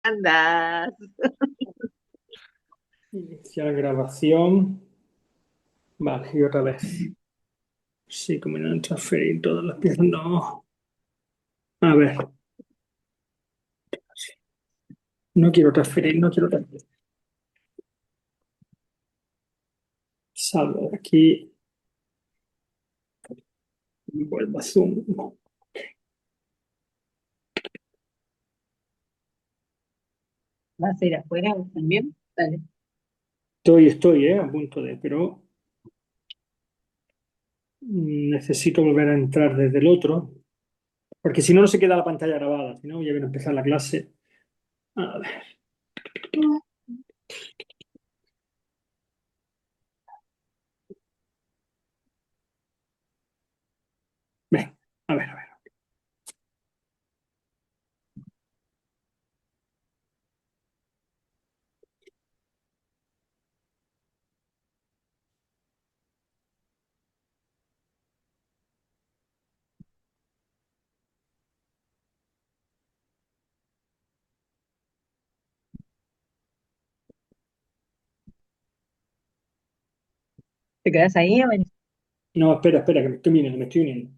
andas? Iniciar grabación. Vale, y otra vez. Sí, como no transferir todas las piezas. No. A ver, no quiero transferir, no quiero transferir. Salgo de aquí. Vuelvo a Zoom. ¿Vas a ir afuera vos también? Dale. Estoy, a punto de, pero necesito volver a entrar desde el otro, porque si no, no se queda la pantalla grabada. Si no, ya viene a empezar la clase. A ver, ven, a ver. ¿Te quedás ahí o venís? No, espera, que me estoy uniendo, me estoy uniendo.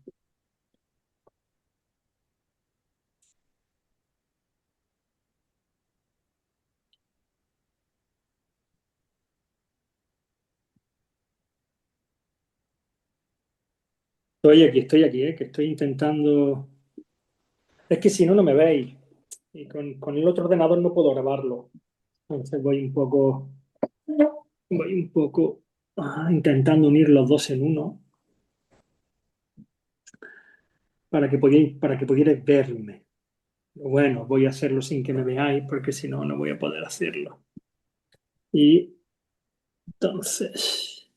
Estoy aquí, que estoy intentando. Es que si no, no me veis. Y con el otro ordenador no puedo grabarlo. Entonces voy un poco intentando unir los dos en uno para que pudierais verme. Bueno, voy a hacerlo sin que me veáis porque si no, no voy a poder hacerlo. Y entonces,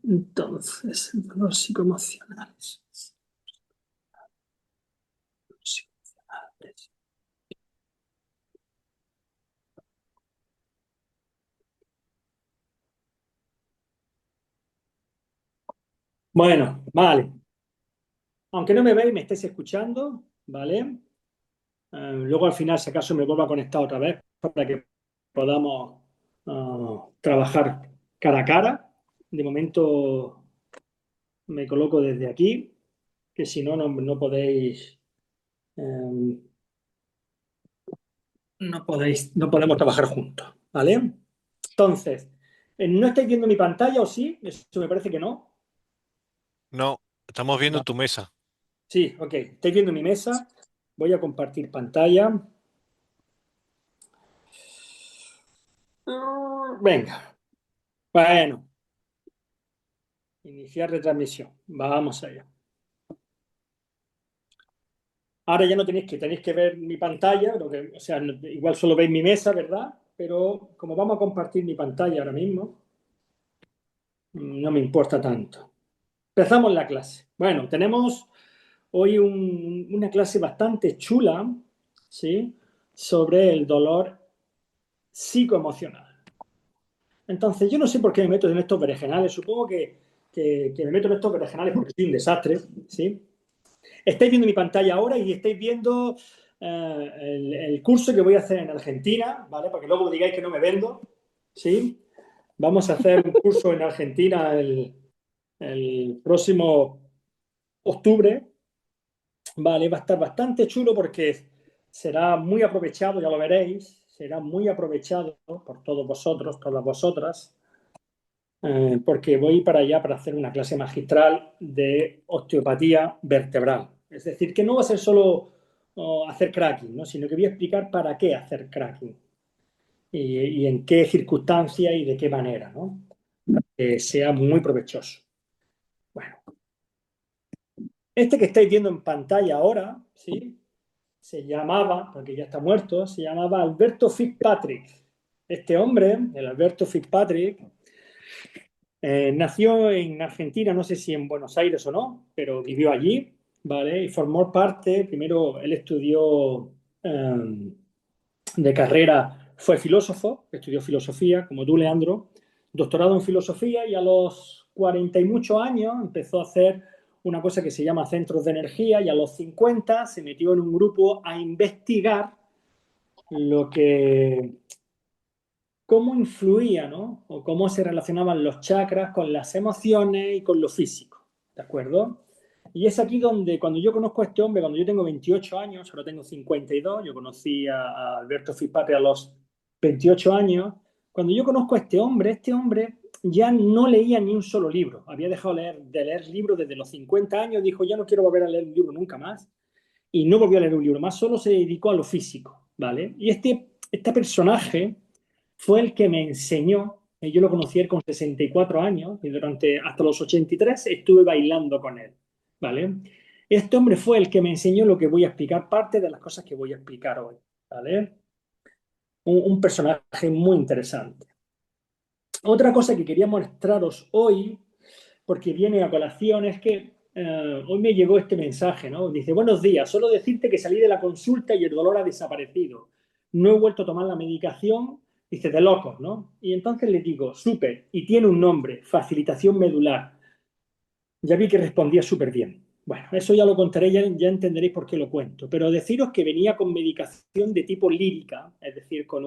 los psicoemocionales. Psicoemocionales. Bueno, vale. Aunque no me veis, me estáis escuchando, ¿vale? Luego al final, si acaso, me vuelvo a conectar otra vez para que podamos trabajar cara a cara. De momento me coloco desde aquí, que si no, no podéis, no podemos trabajar juntos, ¿vale? Entonces, ¿no estáis viendo mi pantalla o sí? Eso me parece que no. No, estamos viendo Va. tu mesa. Sí, ok. Estáis viendo mi mesa. Voy a compartir pantalla. Venga. Bueno, iniciar retransmisión. Vamos allá. Ahora ya no tenéis que ver mi pantalla, o sea, igual solo veis mi mesa, ¿verdad? Pero como vamos a compartir mi pantalla ahora mismo, no me importa tanto. Empezamos la clase. Bueno, tenemos hoy una clase bastante chula, ¿sí? Sobre el dolor psicoemocional. Entonces, yo no sé por qué me meto en estos berenjenales, supongo que me meto en estos berenjenales porque soy un desastre, ¿sí? Estáis viendo mi pantalla ahora y estáis viendo el curso que voy a hacer en Argentina, ¿vale? Para que luego digáis que no me vendo, ¿sí? Vamos a hacer un curso en Argentina el próximo octubre, ¿vale? Va a estar bastante chulo porque será muy aprovechado, ya lo veréis, será muy aprovechado por todos vosotros, todas vosotras, porque voy para allá para hacer una clase magistral de osteopatía vertebral. Es decir, que no va a ser solo hacer cracking, ¿no? Sino que voy a explicar para qué hacer cracking y en qué circunstancias y de qué manera, ¿no? Que sea muy provechoso. Bueno, este que estáis viendo en pantalla ahora, ¿sí? Se llamaba, porque ya está muerto, se llamaba Alberto Fitzpatrick. Este hombre, el Alberto Fitzpatrick, nació en Argentina, no sé si en Buenos Aires o no, pero vivió allí, ¿vale? Y formó parte, primero él estudió de carrera, fue filósofo, estudió filosofía, como tú, Leandro, doctorado en filosofía y a los 40 y muchos años empezó a hacer una cosa que se llama centros de energía y a los 50 se metió en un grupo a investigar lo que, cómo influía, ¿no? O cómo se relacionaban los chakras con las emociones y con lo físico, ¿de acuerdo? Y es aquí donde, cuando yo conozco a este hombre, cuando yo tengo 28 años, ahora tengo 52, yo conocí a Alberto Fispape a los 28 años, cuando yo conozco a este hombre ya no leía ni un solo libro, había dejado de leer libros desde los 50 años, dijo, ya no quiero volver a leer un libro nunca más, y no volvió a leer un libro más, solo se dedicó a lo físico, ¿vale? Y este personaje fue el que me enseñó, yo lo conocí a él con 64 años y durante hasta los 83 estuve bailando con él, ¿vale? Este hombre fue el que me enseñó lo que voy a explicar, parte de las cosas que voy a explicar hoy, ¿vale? Un personaje muy interesante. Otra cosa que quería mostraros hoy, porque viene a colación, es que hoy me llegó este mensaje, ¿no? Dice, buenos días, solo decirte que salí de la consulta y el dolor ha desaparecido. No he vuelto a tomar la medicación, dice, de locos, ¿no? Y entonces le digo, súper, y tiene un nombre, facilitación medular. Ya vi que respondía súper bien. Bueno, eso ya lo contaré, ya entenderéis por qué lo cuento. Pero deciros que venía con medicación de tipo lírica, es decir, con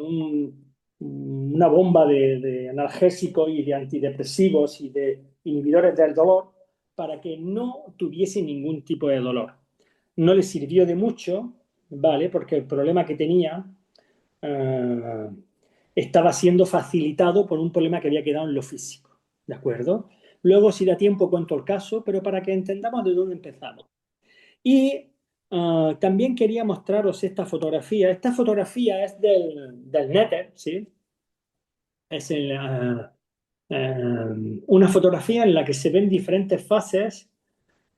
una bomba de analgésicos y de antidepresivos y de inhibidores del dolor para que no tuviese ningún tipo de dolor. No le sirvió de mucho, ¿vale? Porque el problema que tenía eh, estaba siendo facilitado por un problema que había quedado en lo físico, ¿de acuerdo? Luego, si da tiempo, cuento el caso, pero para que entendamos de dónde empezamos. Y también quería mostraros esta fotografía. Esta fotografía es del Nether, ¿sí? Es una fotografía en la que se ven diferentes fases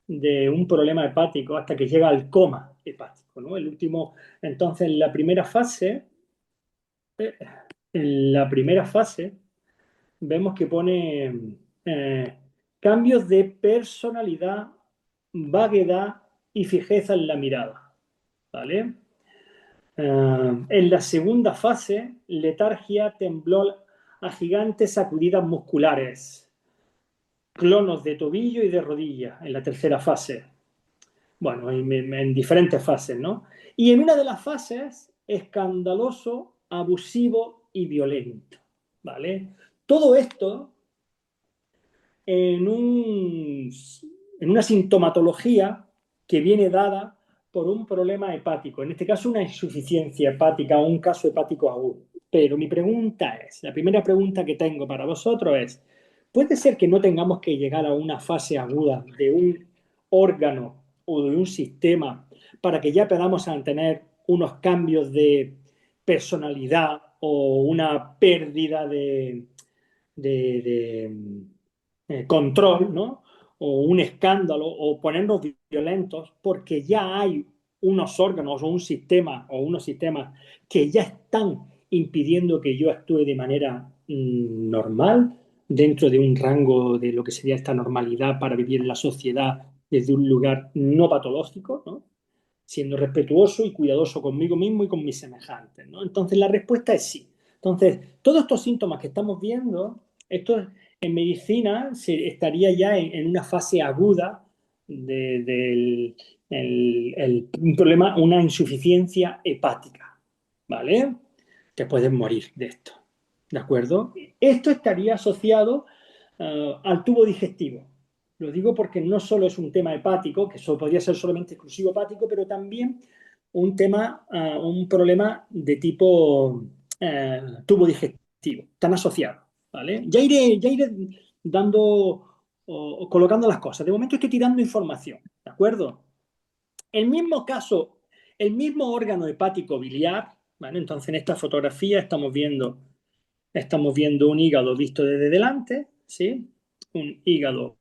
de un problema hepático hasta que llega al coma hepático, ¿no? El último, entonces, eh, en la primera fase vemos que pone eh, cambios de personalidad, vaguedad y fijeza en la mirada, ¿vale? En la segunda fase, letargia, temblor a gigantes sacudidas musculares, clonos de tobillo y de rodilla en la tercera fase. Bueno, en diferentes fases, ¿no? Y en una de las fases, escandaloso, abusivo y violento, ¿vale? Todo esto en, un, en una sintomatología que viene dada por un problema hepático, en este caso una insuficiencia hepática o un caso hepático agudo. Pero mi pregunta es, la primera pregunta que tengo para vosotros es, ¿puede ser que no tengamos que llegar a una fase aguda de un órgano o de un sistema para que ya podamos tener unos cambios de personalidad o una pérdida de control, ¿no? O un escándalo, o ponernos violentos, porque ya hay unos órganos o un sistema o unos sistemas que ya están impidiendo que yo actúe de manera normal dentro de un rango de lo que sería esta normalidad para vivir en la sociedad desde un lugar no patológico, ¿no? Siendo respetuoso y cuidadoso conmigo mismo y con mis semejantes, ¿no? Entonces la respuesta es sí. Entonces, todos estos síntomas que estamos viendo, esto en medicina estaría ya en una fase aguda del un problema, una insuficiencia hepática, ¿vale? Te puedes morir de esto, ¿de acuerdo? Esto estaría asociado al tubo digestivo. Lo digo porque no solo es un tema hepático, que eso podría ser solamente exclusivo hepático, pero también un tema, un problema de tipo tubo digestivo, tan asociado, ¿vale? Ya iré dando o colocando las cosas. De momento estoy tirando información, ¿de acuerdo? El mismo caso, el mismo órgano hepático biliar, ¿vale? Entonces en esta fotografía estamos viendo un hígado visto desde delante, ¿sí? Un hígado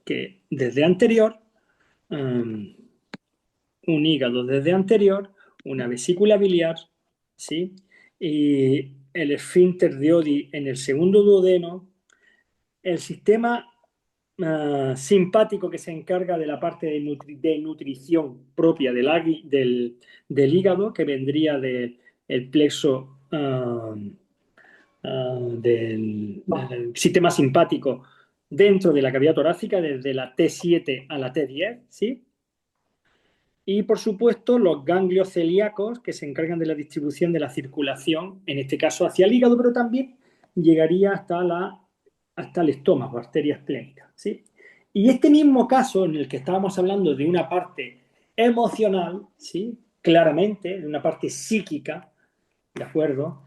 que desde anterior, um, un hígado desde anterior, una vesícula biliar, ¿sí? Y el esfínter de Oddi en el segundo duodeno, el sistema simpático que se encarga de la parte de nutrición propia del hígado, que vendría del plexo del sistema simpático dentro de la cavidad torácica, desde la T7 a la T10, ¿sí? Y por supuesto, los ganglios celíacos que se encargan de la distribución de la circulación, en este caso hacia el hígado, pero también llegaría hasta el estómago, arteria esplénica, ¿sí? Y este mismo caso en el que estábamos hablando de una parte emocional, ¿sí? Claramente, de una parte psíquica, ¿de acuerdo?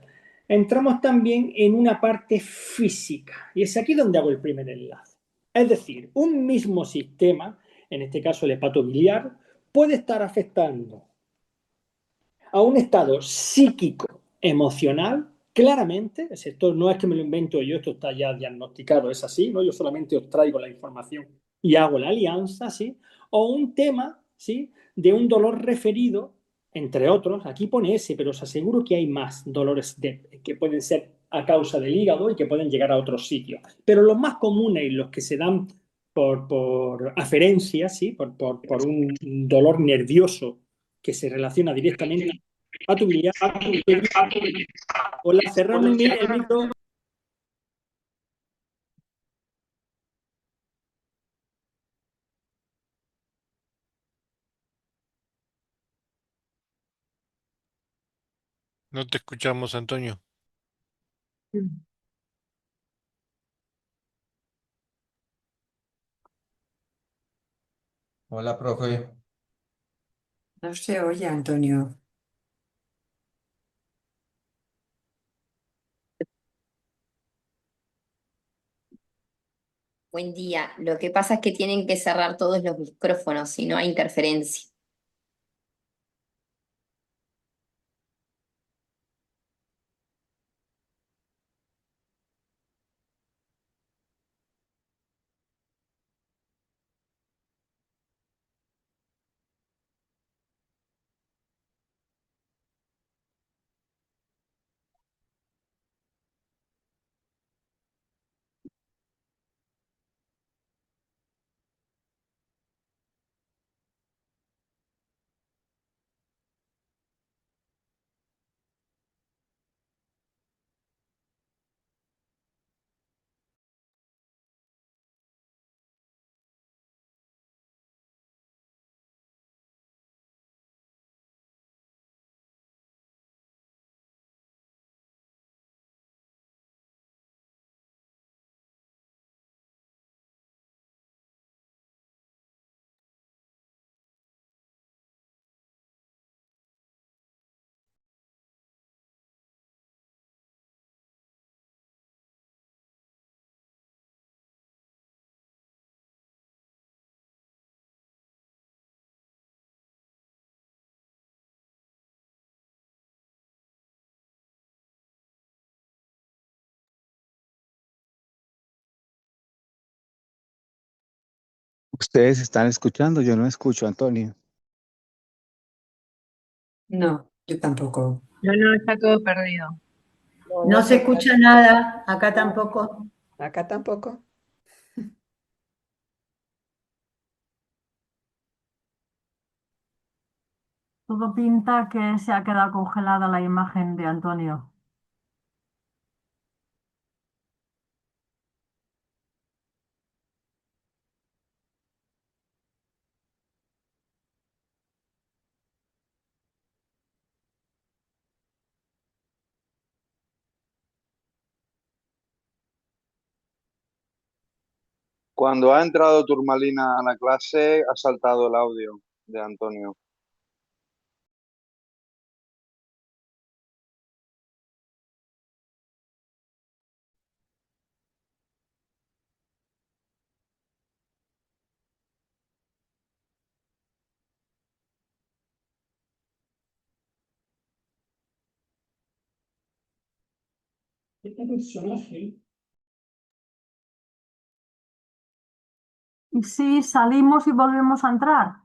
Entramos también en una parte física, y es aquí donde hago el primer enlace. Es decir, un mismo sistema, en este caso el hepato biliar, puede estar afectando a un estado psíquico, emocional, claramente, esto no es que me lo invento yo, esto está ya diagnosticado, es así, ¿no? Yo solamente os traigo la información y hago la alianza, ¿sí? O un tema, ¿sí? De un dolor referido, entre otros, aquí pone ese, pero os aseguro que hay más dolores que pueden ser a causa del hígado y que pueden llegar a otros sitios. Pero los más comunes y los que se dan por aferencia, ¿sí? Por un dolor nervioso que se relaciona directamente a tu biliar. Hola, cerrarme el micro. No te escuchamos, Antonio. Hola, profe. No se oye, Antonio. Buen día. Lo que pasa es que tienen que cerrar todos los micrófonos, si no hay interferencia. Ustedes están escuchando, yo no escucho, Antonio. No, yo tampoco. No, no, está todo perdido. No se escucha nada, acá tampoco. Acá tampoco. Todo pinta que se ha quedado congelada la imagen de Antonio. Cuando ha entrado Turmalina a la clase, ha saltado el audio de Antonio. Este personaje, ¿Y si salimos y volvemos a entrar?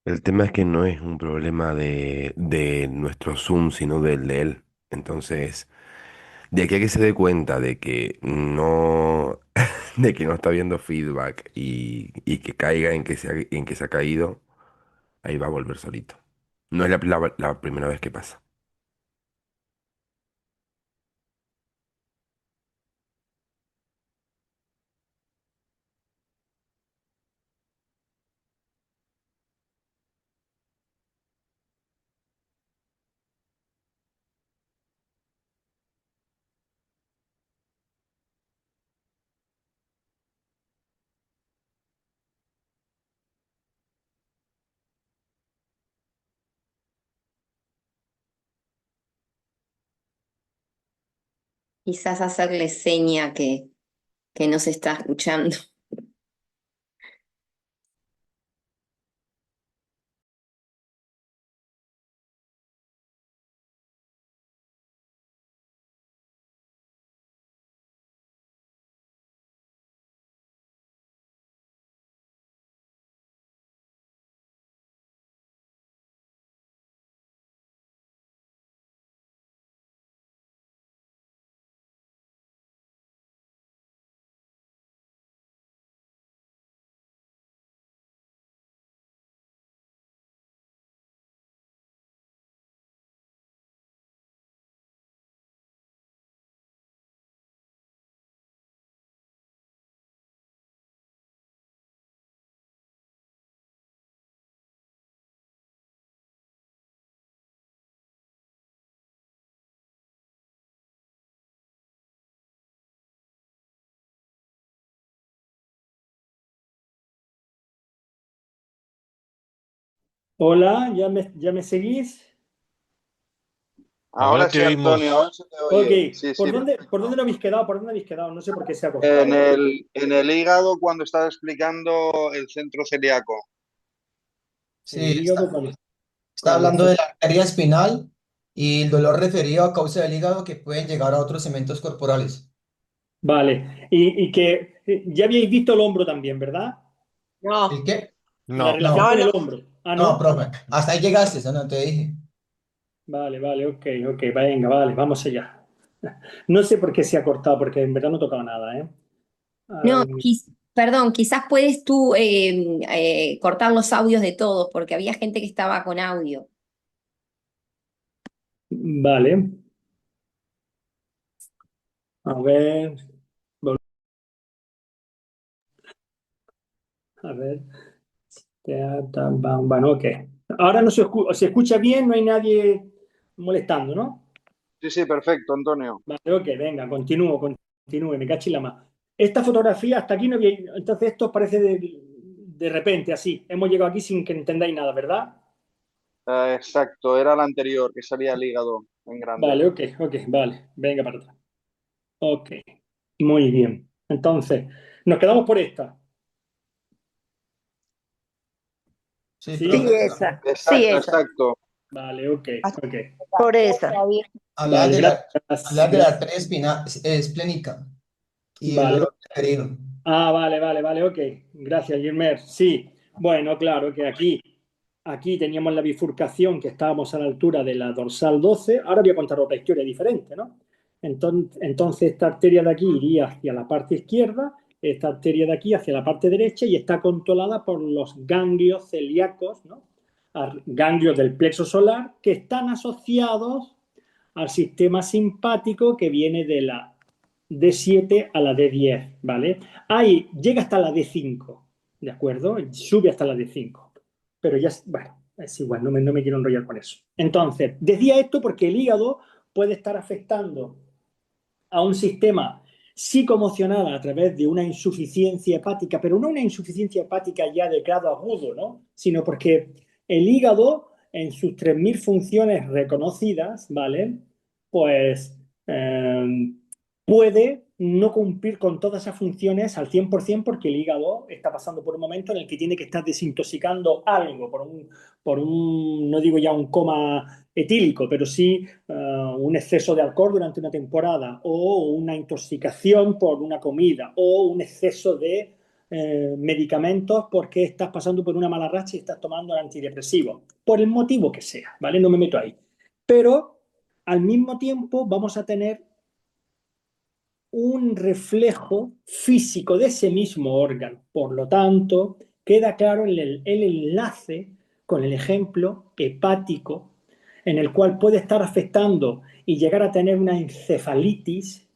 El tema es que no es un problema de nuestro Zoom, sino del de él. Entonces, de aquí a que se dé cuenta de que no, de que no está viendo feedback y que caiga en que se ha caído, ahí va a volver solito. No es la primera vez que pasa. Quizás hacerle seña que no se está escuchando. Hola, ¿ya me seguís? Ahora sí, te Antonio, vimos. ahora se te oye. Ok, Sí, ¿por sí, dónde perfecto. no habéis quedado? ¿Por dónde habéis quedado? No sé por qué se ha En cortado. el hígado cuando estaba explicando el centro celíaco. En el Sí, hígado está con el hablando de la arteria espinal y el dolor referido a causa del hígado que pueden llegar a otros segmentos corporales. Vale, y que ya habíais visto el hombro también, ¿verdad? ¿El No, qué? La No, relación No, con el hombro. Ah, no, ¿no? profe. Hasta ahí llegaste, eso no te dije. Vale, vale, ok, venga, vale, vamos allá. No sé por qué se ha cortado, porque en verdad no tocaba nada, ¿eh? No, Am, perdón, quizás puedes tú cortar los audios de todos, porque había gente que estaba con audio. vale, a ver, a ver. Bueno, ok. Ahora no se escucha bien, no hay nadie molestando, ¿no? Sí, sí, perfecto, Antonio. Vale, ok, venga, continúe, me cachi la más. Esta fotografía hasta aquí no había. Entonces esto parece de repente, así. Hemos llegado aquí sin que entendáis nada, ¿verdad? Exacto, era la anterior, que salía el hígado en grande. Vale, ok, vale. Venga para atrás. Ok, muy bien. Entonces, nos quedamos por esta. Sí, ¿Sí? sí, profe. esa, sí, Exacto, esa, exacto. Vale, ok. por esa. Hablar Vale, de la, gracias. hablar de la arteria espinal esplénica y el Vale. dolor referido. Ah, vale, ok. Gracias, Gilmer. Sí, bueno, claro que aquí teníamos la bifurcación que estábamos a la altura de la dorsal 12. Ahora voy a contar otra historia diferente, ¿no? Entonces esta arteria de aquí iría hacia la parte izquierda, esta arteria de aquí hacia la parte derecha y está controlada por los ganglios celíacos, ¿no? Ganglios del plexo solar que están asociados al sistema simpático que viene de la D7 a la D10, ¿vale? Ahí llega hasta la D5, ¿de acuerdo? Sube hasta la D5. Pero ya, bueno, es igual, no me quiero enrollar con eso. Entonces, decía esto porque el hígado puede estar afectando a un sistema psicoemocional a través de una insuficiencia hepática, pero no una insuficiencia hepática ya de grado agudo, ¿no? Sino porque el hígado, en sus 3.000 funciones reconocidas, ¿vale? Pues puede no cumplir con todas esas funciones al 100% porque el hígado está pasando por un momento en el que tiene que estar desintoxicando algo no digo ya un coma etílico, pero sí un exceso de alcohol durante una temporada o una intoxicación por una comida o un exceso de medicamentos porque estás pasando por una mala racha y estás tomando antidepresivos, por el motivo que sea, ¿vale? No me meto ahí. Pero al mismo tiempo vamos a tener un reflejo físico de ese mismo órgano. Por lo tanto, queda claro el enlace con el ejemplo hepático, en el cual puede estar afectando y llegar a tener una encefalitis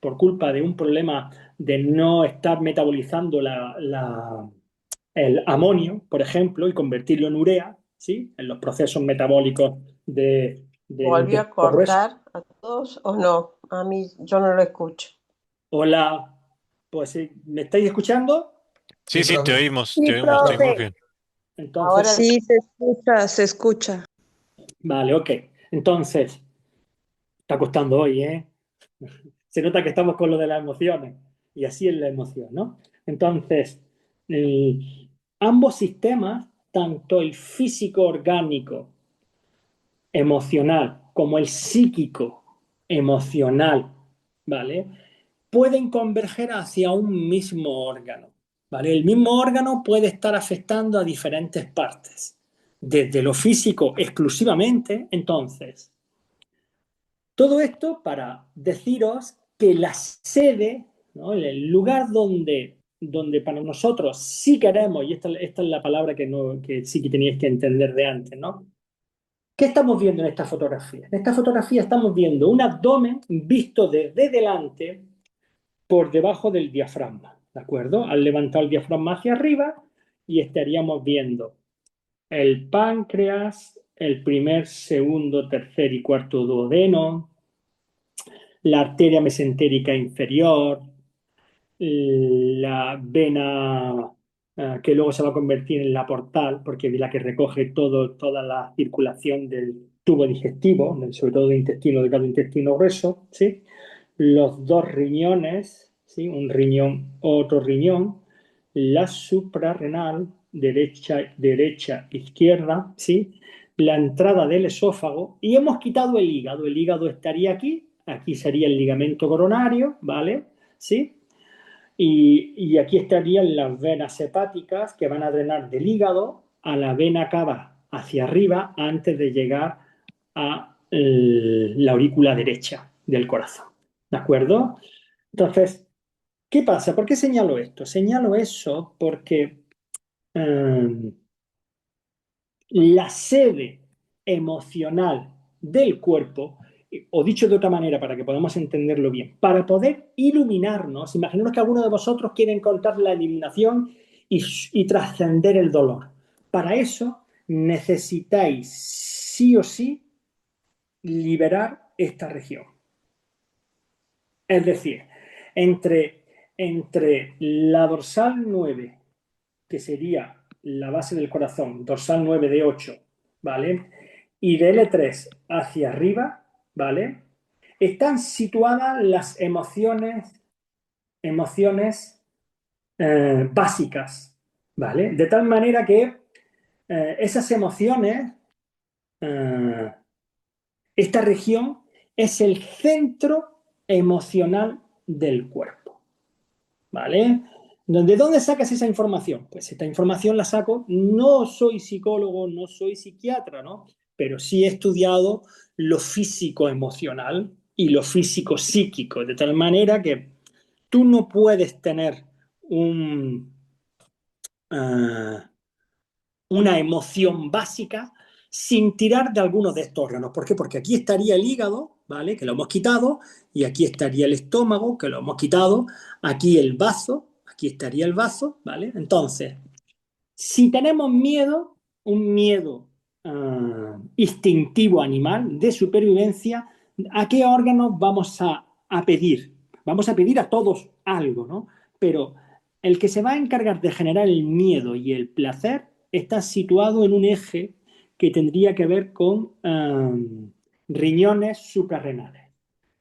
por culpa de un problema de no estar metabolizando el amonio, por ejemplo, y convertirlo en urea, ¿sí? En los procesos metabólicos del ¿Volvió a intestino grueso. cortar a todos o no? A mí yo no lo escucho. Hola, pues sí, ¿me estáis escuchando? Sí, Sí, sí, te profe. oímos, Sí, te oímos, te oímos profe. bien. Entonces, Ahora Sí, se escucha, se escucha. vale, ok. Entonces, está costando hoy, ¿eh? Se nota que estamos con lo de las emociones. Y así es la emoción, ¿no? Entonces, ambos sistemas, tanto el físico orgánico emocional como el psíquico emocional, ¿vale? Pueden converger hacia un mismo órgano, ¿vale? El mismo órgano puede estar afectando a diferentes partes, desde lo físico exclusivamente. Entonces, todo esto para deciros que la sede, ¿no? El lugar donde para nosotros sí queremos, y esta es la palabra que sí que teníais que entender de antes, ¿no? ¿Qué estamos viendo en esta fotografía? En esta fotografía estamos viendo un abdomen visto desde delante por debajo del diafragma, ¿de acuerdo? Al levantar el diafragma hacia arriba y estaríamos viendo el páncreas, el primer, segundo, tercer y cuarto duodeno, la arteria mesentérica inferior, la vena que luego se va a convertir en la portal, porque es la que recoge toda la circulación del tubo digestivo, sobre todo de intestino delgado, intestino grueso, ¿sí? Los dos riñones, ¿sí? Un riñón, otro riñón, la suprarrenal, derecha, izquierda, ¿sí? La entrada del esófago, y hemos quitado el hígado estaría aquí sería el ligamento coronario, ¿vale? ¿Sí? Y aquí estarían las venas hepáticas que van a drenar del hígado a la vena cava hacia arriba antes de llegar a la aurícula derecha del corazón. ¿De acuerdo? Entonces, ¿qué pasa? ¿Por qué señalo esto? Señalo eso porque la sede emocional del cuerpo, o dicho de otra manera para que podamos entenderlo bien, para poder iluminarnos, imaginaos que alguno de vosotros quiere encontrar la iluminación y trascender el dolor. Para eso necesitáis sí o sí liberar esta región. Es decir, entre la dorsal 9, que sería la base del corazón, dorsal 9 de 8, ¿vale? Y de L3 hacia arriba, ¿vale? Están situadas las emociones básicas, ¿vale? De tal manera que esas emociones, esta región es el centro emocional del cuerpo, ¿vale? ¿De dónde sacas esa información? Pues esta información la saco, no soy psicólogo, no soy psiquiatra, ¿no? Pero sí he estudiado lo físico-emocional y lo físico-psíquico, de tal manera que tú no puedes tener una emoción básica sin tirar de alguno de estos órganos. ¿Por qué? Porque aquí estaría el hígado, ¿vale? Que lo hemos quitado, y aquí estaría el estómago, que lo hemos quitado, aquí el bazo, aquí estaría el bazo, ¿vale? Entonces, si tenemos miedo, un miedo instintivo animal de supervivencia, ¿a qué órganos vamos a pedir? Vamos a pedir a todos algo, ¿no? Pero el que se va a encargar de generar el miedo y el placer está situado en un eje que tendría que ver con riñones suprarrenales.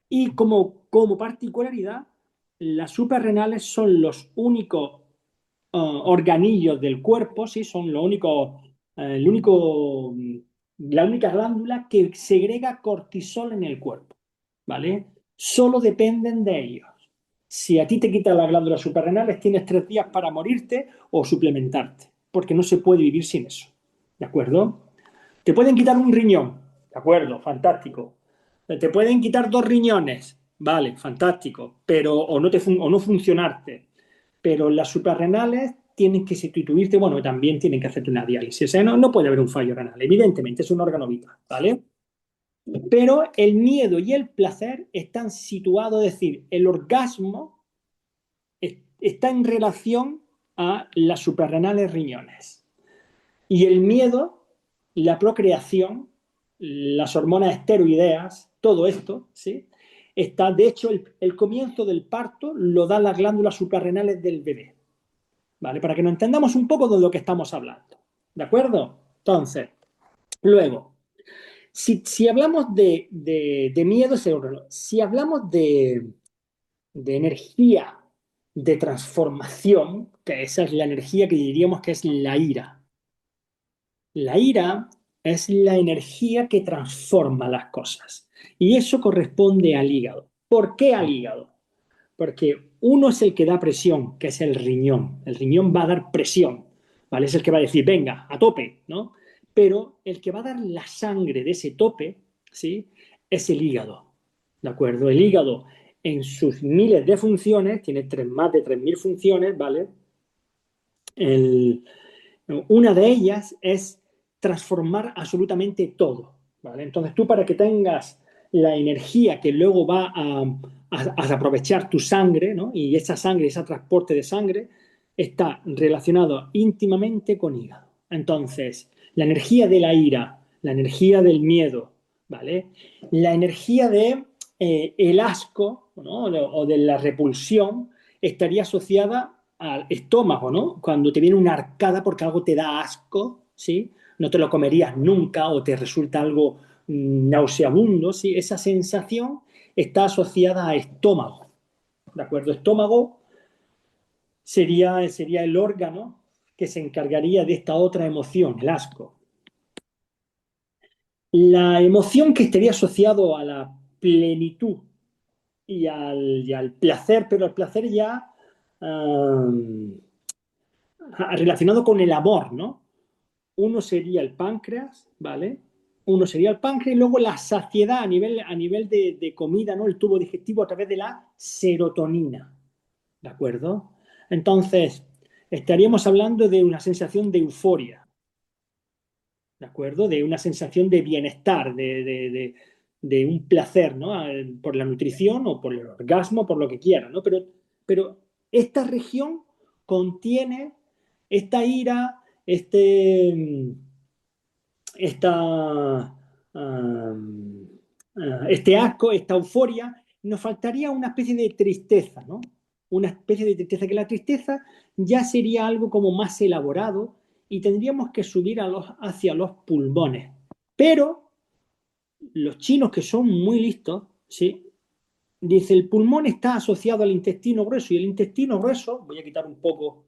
Y como particularidad, las suprarrenales son los únicos organillos del cuerpo, ¿sí? Son la única glándula que segrega cortisol en el cuerpo, ¿vale? Solo dependen de ellos. Si a ti te quitan las glándulas suprarrenales, tienes 3 días para morirte o suplementarte, porque no se puede vivir sin eso, ¿de acuerdo? Te pueden quitar un riñón, ¿de acuerdo? Fantástico. Te pueden quitar 2 riñones, vale, fantástico, pero o no funcionarte, pero las suprarrenales tienen que sustituirte, bueno, también tienen que hacerte una diálisis. O sea, no puede haber un fallo renal, evidentemente, es un órgano vital, ¿vale? Pero el miedo y el placer están situados, es decir, el orgasmo está en relación a las suprarrenales riñones. Y el miedo, la procreación, las hormonas esteroideas, todo esto, ¿sí? Está, de hecho, el comienzo del parto lo dan las glándulas suprarrenales del bebé, ¿vale? Para que nos entendamos un poco de lo que estamos hablando, ¿de acuerdo? Entonces, luego, si hablamos de miedo, si hablamos de energía de transformación, que esa es la energía que diríamos que es la ira. La ira es la energía que transforma las cosas. Y eso corresponde al hígado. ¿Por qué al hígado? Porque uno es el que da presión, que es el riñón. El riñón va a dar presión, ¿vale? Es el que va a decir, venga, a tope, ¿no? Pero el que va a dar la sangre de ese tope, ¿sí? Es el hígado, ¿de acuerdo? El hígado, en sus miles de funciones, tiene más de 3.000 funciones, ¿vale? Una de ellas es transformar absolutamente todo, ¿vale? Entonces tú, para que tengas la energía que luego va a aprovechar tu sangre, ¿no? Y esa sangre, ese transporte de sangre, está relacionado íntimamente con hígado. Entonces, la energía de la ira, la energía del miedo, ¿vale? La energía de el asco, ¿no? O de la repulsión estaría asociada al estómago, ¿no? Cuando te viene una arcada porque algo te da asco, ¿sí? No te lo comerías nunca o te resulta algo nauseabundo, ¿sí? Esa sensación está asociada a estómago, ¿de acuerdo? Estómago sería el órgano que se encargaría de esta otra emoción, el asco. La emoción que estaría asociado a la plenitud y al placer, pero el placer ya relacionado con el amor, ¿no? Uno sería el páncreas, ¿vale? Uno sería el páncreas y luego la saciedad a nivel de comida, ¿no? El tubo digestivo a través de la serotonina, ¿de acuerdo? Entonces, estaríamos hablando de una sensación de euforia, ¿de acuerdo? De una sensación de bienestar, de un placer, ¿no? Por la nutrición o por el orgasmo, por lo que quiera, ¿no? Pero esta región contiene esta ira, este asco, esta euforia, nos faltaría una especie de tristeza, ¿no? Una especie de tristeza, que la tristeza ya sería algo como más elaborado y tendríamos que subir hacia los pulmones. Pero los chinos, que son muy listos, ¿sí? Dice, el pulmón está asociado al intestino grueso y el intestino grueso, voy a quitar un poco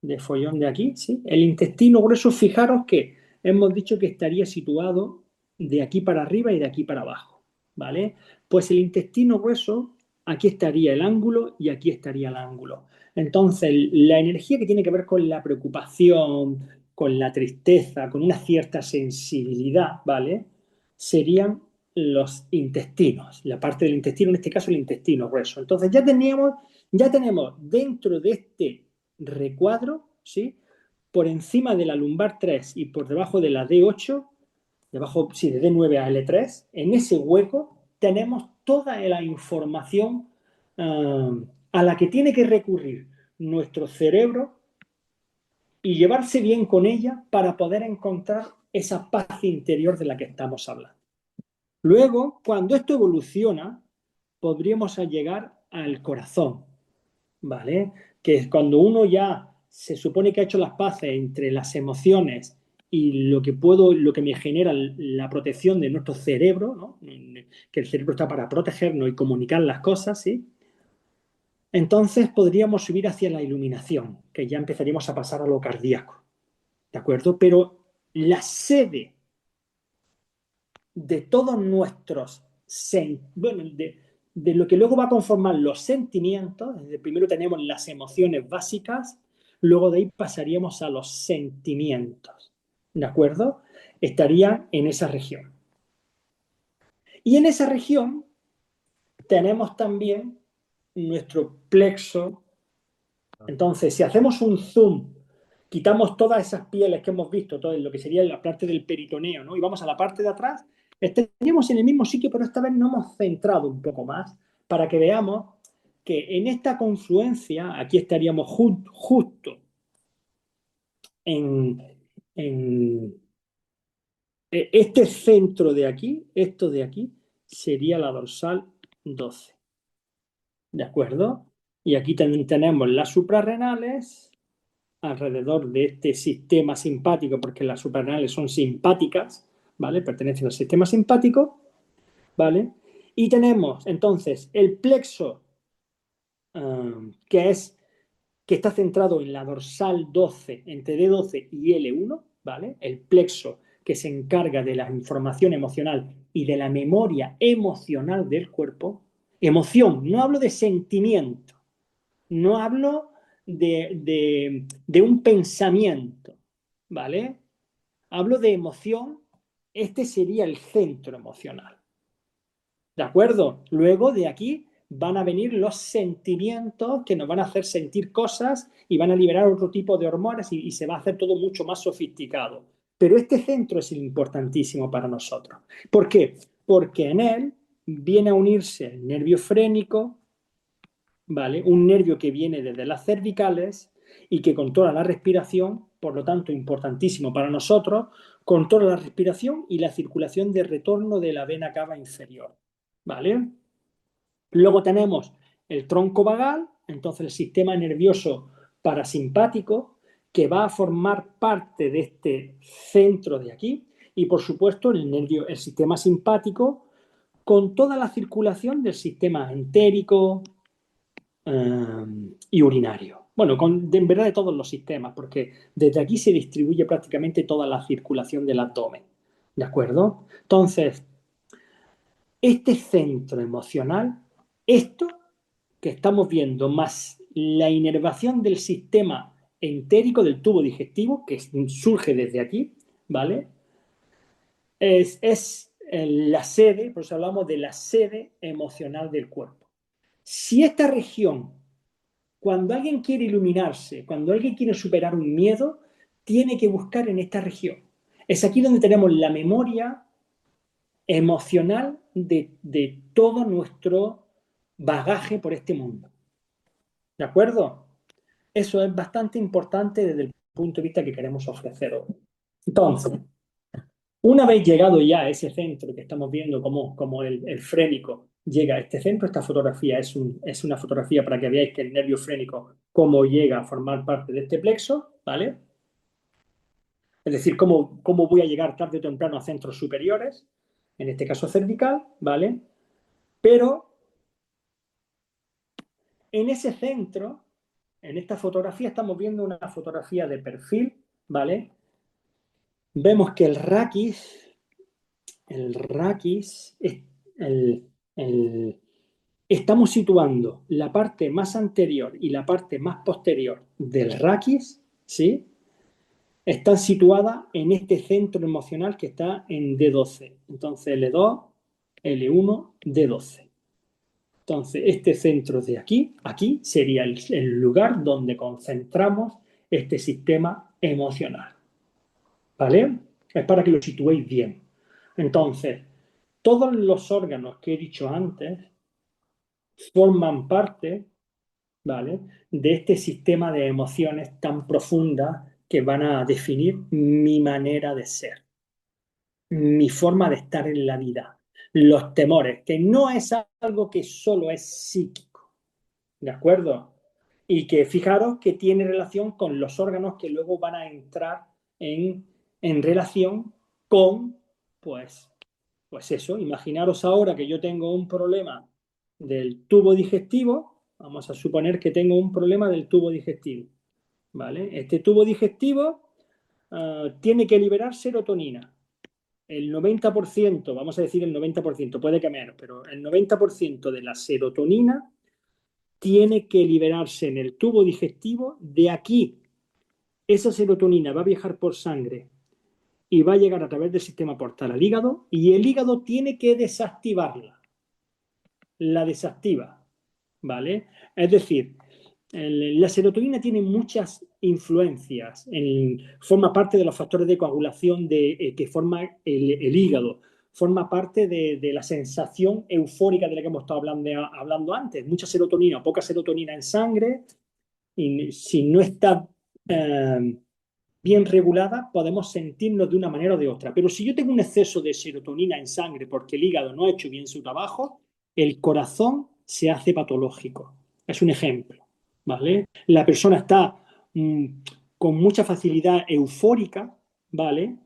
de follón de aquí, ¿sí? El intestino grueso, fijaros que hemos dicho que estaría situado de aquí para arriba y de aquí para abajo, ¿vale? Pues el intestino grueso, aquí estaría el ángulo y aquí estaría el ángulo. Entonces, la energía que tiene que ver con la preocupación, con la tristeza, con una cierta sensibilidad, ¿vale? Serían los intestinos, la parte del intestino, en este caso el intestino grueso. Entonces ya tenemos dentro de este recuadro, ¿sí? Por encima de la lumbar 3 y por debajo de la D8, debajo, sí, de D9 a L3, en ese hueco tenemos toda la información a la que tiene que recurrir nuestro cerebro y llevarse bien con ella para poder encontrar esa paz interior de la que estamos hablando. Luego, cuando esto evoluciona, podríamos llegar al corazón, ¿vale? Que es cuando uno ya se supone que ha hecho las paces entre las emociones y lo que me genera la protección de nuestro cerebro, ¿no? Que el cerebro está para protegernos y comunicar las cosas, ¿sí? Entonces podríamos subir hacia la iluminación, que ya empezaríamos a pasar a lo cardíaco, ¿de acuerdo? Pero la sede de todos nuestros, bueno, de lo que luego va a conformar los sentimientos. Primero tenemos las emociones básicas, luego de ahí pasaríamos a los sentimientos, ¿de acuerdo? Estaría en esa región. Y en esa región tenemos también nuestro plexo. Entonces, si hacemos un zoom, quitamos todas esas pieles que hemos visto, todo lo que sería la parte del peritoneo, ¿no? Y vamos a la parte de atrás, estaríamos en el mismo sitio, pero esta vez nos hemos centrado un poco más para que veamos que en esta confluencia, aquí estaríamos justo en este centro de aquí, esto de aquí, sería la dorsal 12. ¿De acuerdo? Y aquí también tenemos las suprarrenales alrededor de este sistema simpático, porque las suprarrenales son simpáticas, ¿vale? Pertenecen al sistema simpático, ¿vale? Y tenemos entonces el plexo, que está centrado en la dorsal 12, entre D12 y L1, ¿vale? El plexo que se encarga de la información emocional y de la memoria emocional del cuerpo. Emoción, no hablo de sentimiento, no hablo de un pensamiento, ¿vale? Hablo de emoción, este sería el centro emocional. ¿De acuerdo? Luego de aquí van a venir los sentimientos que nos van a hacer sentir cosas y van a liberar otro tipo de hormonas y se va a hacer todo mucho más sofisticado. Pero este centro es importantísimo para nosotros. ¿Por qué? Porque en él viene a unirse el nervio frénico, ¿vale? Un nervio que viene desde las cervicales y que controla la respiración, por lo tanto, importantísimo para nosotros, controla la respiración y la circulación de retorno de la vena cava inferior, ¿vale? Luego tenemos el tronco vagal, entonces el sistema nervioso parasimpático, que va a formar parte de este centro de aquí, y por supuesto el sistema simpático, con toda la circulación del sistema entérico y urinario. Bueno, en verdad de todos los sistemas, porque desde aquí se distribuye prácticamente toda la circulación del abdomen, ¿de acuerdo? Entonces, este centro emocional, esto que estamos viendo, más la inervación del sistema entérico, del tubo digestivo, que surge desde aquí, ¿vale? Es la sede, por eso hablamos de la sede emocional del cuerpo. Si esta región, cuando alguien quiere iluminarse, cuando alguien quiere superar un miedo, tiene que buscar en esta región. Es aquí donde tenemos la memoria emocional de todo nuestro bagaje por este mundo. ¿De acuerdo? Eso es bastante importante desde el punto de vista que queremos ofrecer hoy. Entonces, una vez llegado ya a ese centro que estamos viendo como el frénico llega a este centro, esta fotografía es una fotografía para que veáis que el nervio frénico cómo llega a formar parte de este plexo, ¿vale? Es decir, cómo voy a llegar tarde o temprano a centros superiores, en este caso cervical, ¿vale? Pero en ese centro, en esta fotografía, estamos viendo una fotografía de perfil, ¿vale? Vemos que el raquis, estamos situando la parte más anterior y la parte más posterior del raquis, ¿sí? Están situadas en este centro emocional que está en D12. Entonces L2, L1, D12. Entonces este centro de aquí sería el lugar donde concentramos este sistema emocional. ¿Vale? Es para que lo situéis bien. Entonces, todos los órganos que he dicho antes forman parte, ¿vale?, de este sistema de emociones tan profundas que van a definir mi manera de ser, mi forma de estar en la vida, los temores, que no es algo que solo es psíquico, ¿de acuerdo? Y que fijaros que tiene relación con los órganos que luego van a entrar en relación con, pues eso, imaginaros ahora que yo tengo un problema del tubo digestivo, vamos a suponer que tengo un problema del tubo digestivo, ¿vale? Este tubo digestivo tiene que liberar serotonina. El 90%, vamos a decir el 90%, puede que menos, pero el 90% de la serotonina tiene que liberarse en el tubo digestivo. De aquí, esa serotonina va a viajar por sangre y va a llegar a través del sistema portal al hígado, y el hígado tiene que desactivarla. la desactiva, ¿vale? Es decir, la serotonina tiene muchas influencias, forma parte de los factores de coagulación que forma el hígado, forma parte de la sensación eufórica de la que hemos estado hablando antes. Mucha serotonina o poca serotonina en sangre, y si no está bien regulada, podemos sentirnos de una manera o de otra. Pero si yo tengo un exceso de serotonina en sangre porque el hígado no ha hecho bien su trabajo, el corazón se hace patológico. Es un ejemplo, ¿vale? La persona está con mucha facilidad eufórica, ¿vale?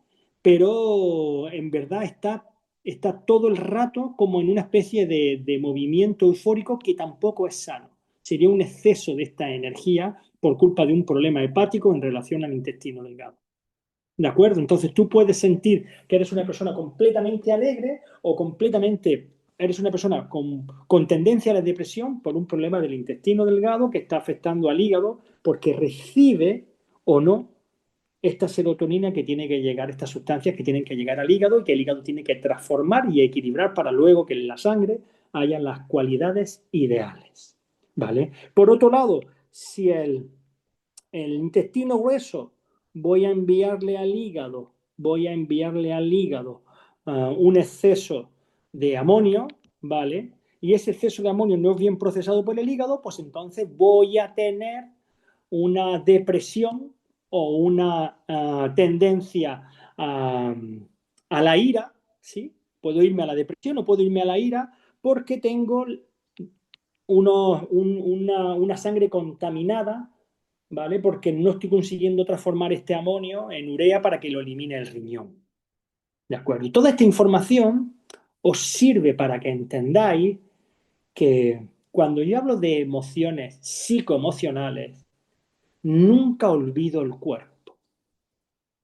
Pero en verdad está todo el rato como en una especie de movimiento eufórico que tampoco es sano. Sería un exceso de esta energía por culpa de un problema hepático en relación al intestino delgado. ¿De acuerdo? Entonces tú puedes sentir que eres una persona completamente alegre o eres una persona con tendencia a la depresión por un problema del intestino delgado que está afectando al hígado porque recibe o no esta serotonina que tiene que llegar, estas sustancias que tienen que llegar al hígado y que el hígado tiene que transformar y equilibrar para luego que en la sangre haya las cualidades ideales. ¿Vale? Por otro lado, si el intestino grueso voy a enviarle al hígado un exceso de amonio, ¿vale? Y ese exceso de amonio no es bien procesado por el hígado, pues entonces voy a tener una depresión o una tendencia a la ira, ¿sí? Puedo irme a la depresión o puedo irme a la ira porque tengo una sangre contaminada, ¿vale? Porque no estoy consiguiendo transformar este amonio en urea para que lo elimine el riñón. ¿De acuerdo? Y toda esta información os sirve para que entendáis que cuando yo hablo de emociones psicoemocionales, nunca olvido el cuerpo.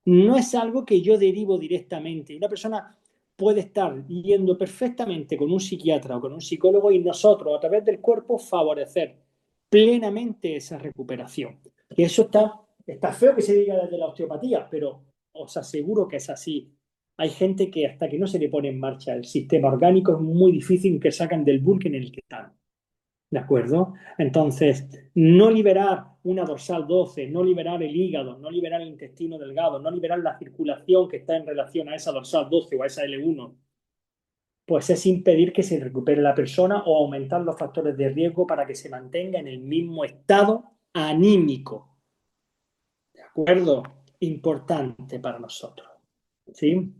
No es algo que yo derivo directamente. Una persona puede estar yendo perfectamente con un psiquiatra o con un psicólogo y nosotros, a través del cuerpo, favorecer plenamente esa recuperación. Y eso está feo que se diga desde la osteopatía, pero os aseguro que es así. Hay gente que hasta que no se le pone en marcha el sistema orgánico es muy difícil que sacan del bucle en el que están. ¿De acuerdo? Entonces, no liberar una dorsal 12, no liberar el hígado, no liberar el intestino delgado, no liberar la circulación que está en relación a esa dorsal 12 o a esa L1, pues es impedir que se recupere la persona o aumentar los factores de riesgo para que se mantenga en el mismo estado anímico. ¿De acuerdo? Importante para nosotros. ¿Sí?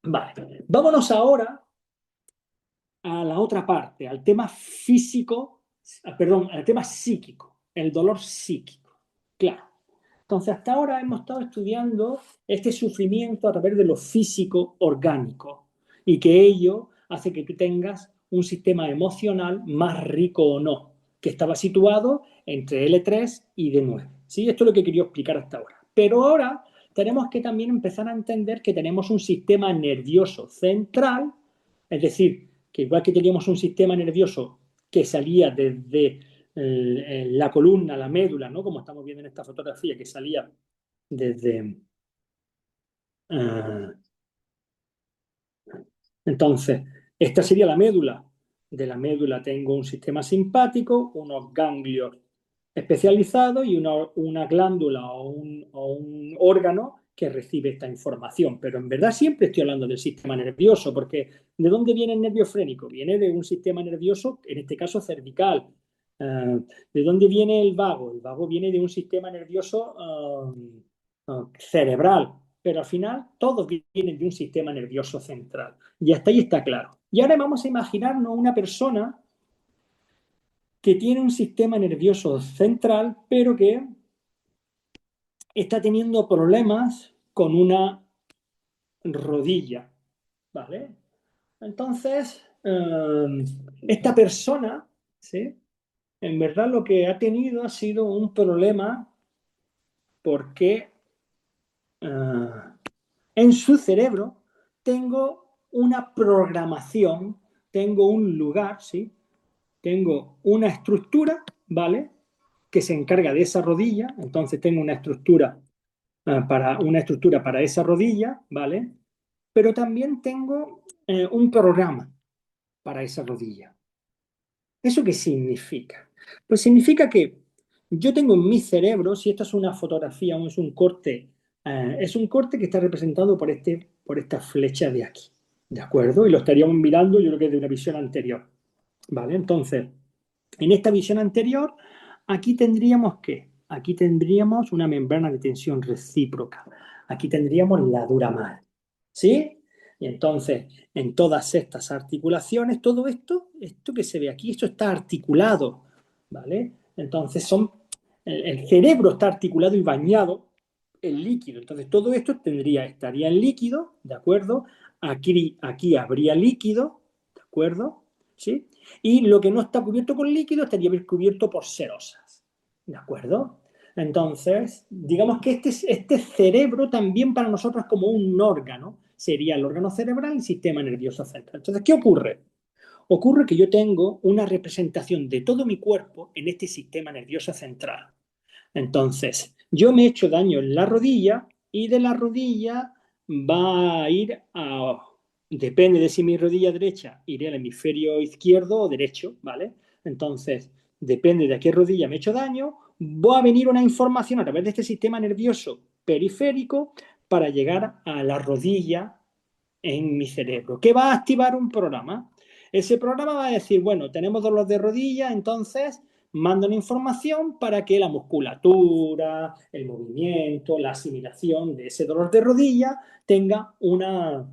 Vale. Vámonos ahora a la otra parte, al tema físico, perdón, al tema psíquico, el dolor psíquico. Claro. Entonces, hasta ahora hemos estado estudiando este sufrimiento a través de lo físico orgánico y que ello hace que tú tengas un sistema emocional más rico o no, que estaba situado entre L3 y D9. ¿Sí? Esto es lo que quería explicar hasta ahora. Pero ahora tenemos que también empezar a entender que tenemos un sistema nervioso central, es decir, que igual que teníamos un sistema nervioso que salía desde la columna, la médula, ¿no? Como estamos viendo en esta fotografía, que salía desde... entonces, esta sería la médula. De la médula tengo un sistema simpático, unos ganglios especializados y una glándula o un órgano que recibe esta información. Pero en verdad siempre estoy hablando del sistema nervioso, porque ¿de dónde viene el nervio frénico? Viene de un sistema nervioso, en este caso cervical. ¿De dónde viene el vago? El vago viene de un sistema nervioso cerebral, pero al final todos vienen de un sistema nervioso central. Y hasta ahí está claro. Y ahora vamos a imaginarnos una persona que tiene un sistema nervioso central, pero que está teniendo problemas con una rodilla, ¿vale? Entonces, esta persona, ¿sí? En verdad lo que ha tenido ha sido un problema porque en su cerebro tengo una programación, tengo un lugar, ¿sí? Tengo una estructura, ¿vale? Que se encarga de esa rodilla, entonces tengo una estructura para esa rodilla, ¿vale? Pero también tengo un programa para esa rodilla. ¿Eso qué significa? Pues significa que yo tengo en mi cerebro, si esto es una fotografía o es un corte que está representado por esta flecha de aquí, ¿de acuerdo? Y lo estaríamos mirando, yo creo que de una visión anterior, ¿vale? Entonces, en esta visión anterior, aquí tendríamos ¿qué? Aquí tendríamos una membrana de tensión recíproca. Aquí tendríamos la dura madre, ¿sí? Y entonces, en todas estas articulaciones, todo esto que se ve aquí, esto está articulado, ¿vale? Entonces, el cerebro está articulado y bañado en líquido. Entonces, todo esto estaría en líquido, ¿de acuerdo? Aquí habría líquido, ¿de acuerdo? ¿Sí? Y lo que no está cubierto con líquido estaría cubierto por serosas, ¿de acuerdo? Entonces, digamos que este cerebro también para nosotros es como un órgano, sería el órgano cerebral y el sistema nervioso central. Entonces, ¿qué ocurre? Ocurre que yo tengo una representación de todo mi cuerpo en este sistema nervioso central. Entonces, yo me he hecho daño en la rodilla y de la rodilla va a ir a... Depende de si mi rodilla derecha iré al hemisferio izquierdo o derecho, ¿vale? Entonces, depende de a qué rodilla me he hecho daño, va a venir una información a través de este sistema nervioso periférico para llegar a la rodilla en mi cerebro, que va a activar un programa. Ese programa va a decir, bueno, tenemos dolor de rodilla, entonces manda una información para que la musculatura, el movimiento, la asimilación de ese dolor de rodilla tenga una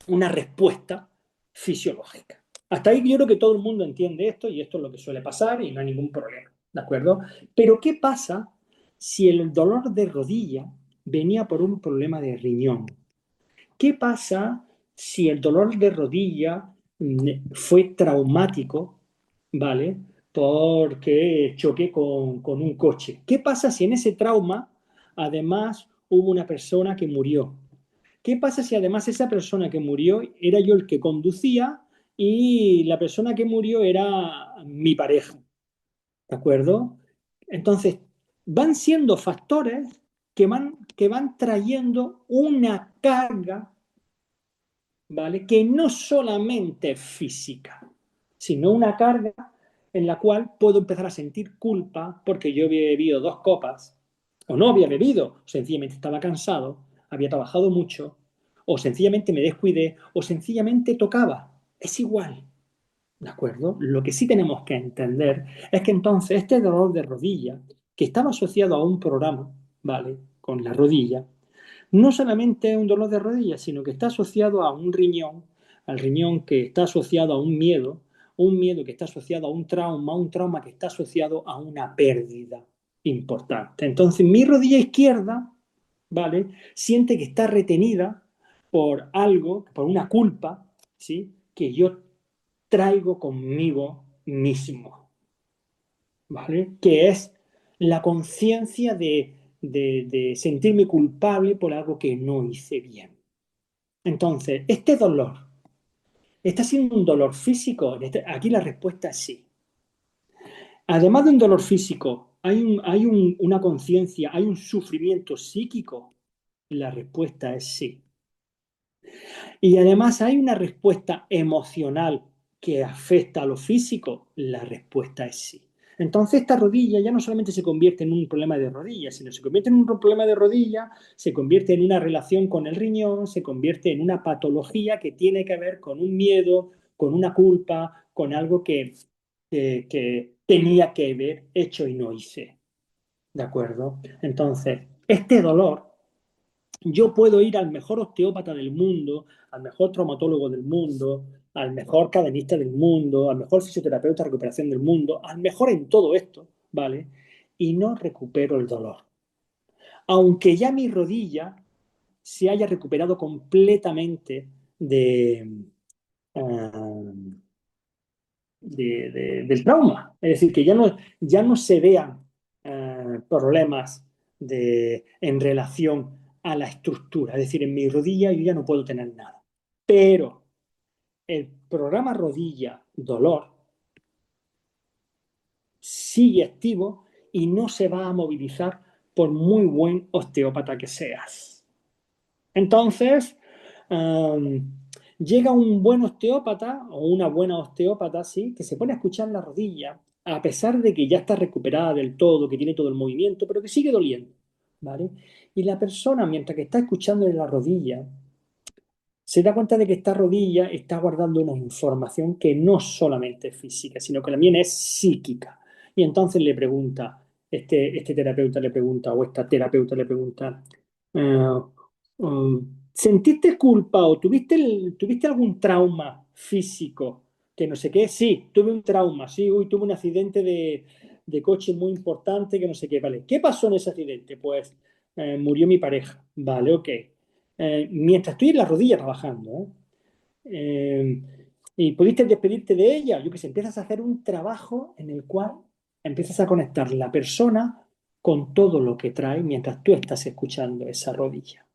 respuesta fisiológica. Hasta ahí yo creo que todo el mundo entiende esto y esto es lo que suele pasar y no hay ningún problema, ¿de acuerdo? Pero ¿qué pasa si el dolor de rodilla venía por un problema de riñón? ¿Qué pasa si el dolor de rodilla fue traumático, ¿vale? Porque choqué con un coche. ¿Qué pasa si en ese trauma además hubo una persona que murió? ¿Qué pasa si además esa persona que murió era yo el que conducía y la persona que murió era mi pareja? ¿De acuerdo? Entonces, van siendo factores que van trayendo una carga, ¿vale? Que no solamente es física, sino una carga en la cual puedo empezar a sentir culpa porque yo había bebido 2 copas, o no había bebido, o sencillamente estaba cansado, había trabajado mucho, o sencillamente me descuidé, o sencillamente tocaba. Es igual, ¿de acuerdo? Lo que sí tenemos que entender es que entonces este dolor de rodilla, que estaba asociado a un programa, ¿vale? Con la rodilla, no solamente es un dolor de rodilla, sino que está asociado a un riñón, al riñón que está asociado a un miedo que está asociado a un trauma que está asociado a una pérdida importante. Entonces, mi rodilla izquierda, ¿vale? Siente que está retenida por algo, por una culpa, ¿sí? Que yo traigo conmigo mismo, ¿vale? Que es la conciencia de sentirme culpable por algo que no hice bien. Entonces, este dolor, ¿está siendo un dolor físico? Aquí la respuesta es sí. Además de un dolor físico, ¿hay una conciencia, hay un sufrimiento psíquico? La respuesta es sí. Y además, ¿hay una respuesta emocional que afecta a lo físico? La respuesta es sí. Entonces esta rodilla ya no solamente se convierte en un problema de rodilla, sino se convierte en un problema de rodilla, se convierte en una relación con el riñón, se convierte en una patología que tiene que ver con un miedo, con una culpa, con algo que tenía que haber hecho y no hice. ¿De acuerdo? Entonces, este dolor, yo puedo ir al mejor osteópata del mundo, al mejor traumatólogo del mundo, al mejor cadenista del mundo, al mejor fisioterapeuta de recuperación del mundo, al mejor en todo esto, ¿vale? Y no recupero el dolor. Aunque ya mi rodilla se haya recuperado completamente del trauma. Es decir, que ya no se vean problemas en relación a la estructura. Es decir, en mi rodilla yo ya no puedo tener nada. Pero el programa rodilla dolor sigue activo y no se va a movilizar por muy buen osteópata que seas. Entonces, Llega un buen osteópata o una buena osteópata, sí, que se pone a escuchar la rodilla, a pesar de que ya está recuperada del todo, que tiene todo el movimiento, pero que sigue doliendo, ¿vale? Y la persona, mientras que está escuchando en la rodilla, se da cuenta de que esta rodilla está guardando una información que no solamente es física, sino que también es psíquica. Y entonces le pregunta, este terapeuta le pregunta, o esta terapeuta le pregunta, eh, ¿sentiste culpa o tuviste algún trauma físico? Que no sé qué. Sí, tuve un trauma, sí, uy, tuve un accidente de coche muy importante, que no sé qué, vale. ¿Qué pasó en ese accidente? Pues murió mi pareja, vale, ok. Mientras estoy en la rodilla trabajando, ¿eh? Eh, y pudiste despedirte de ella, yo que sé, empiezas a hacer un trabajo en el cual empiezas a conectar la persona con todo lo que trae mientras tú estás escuchando esa rodilla,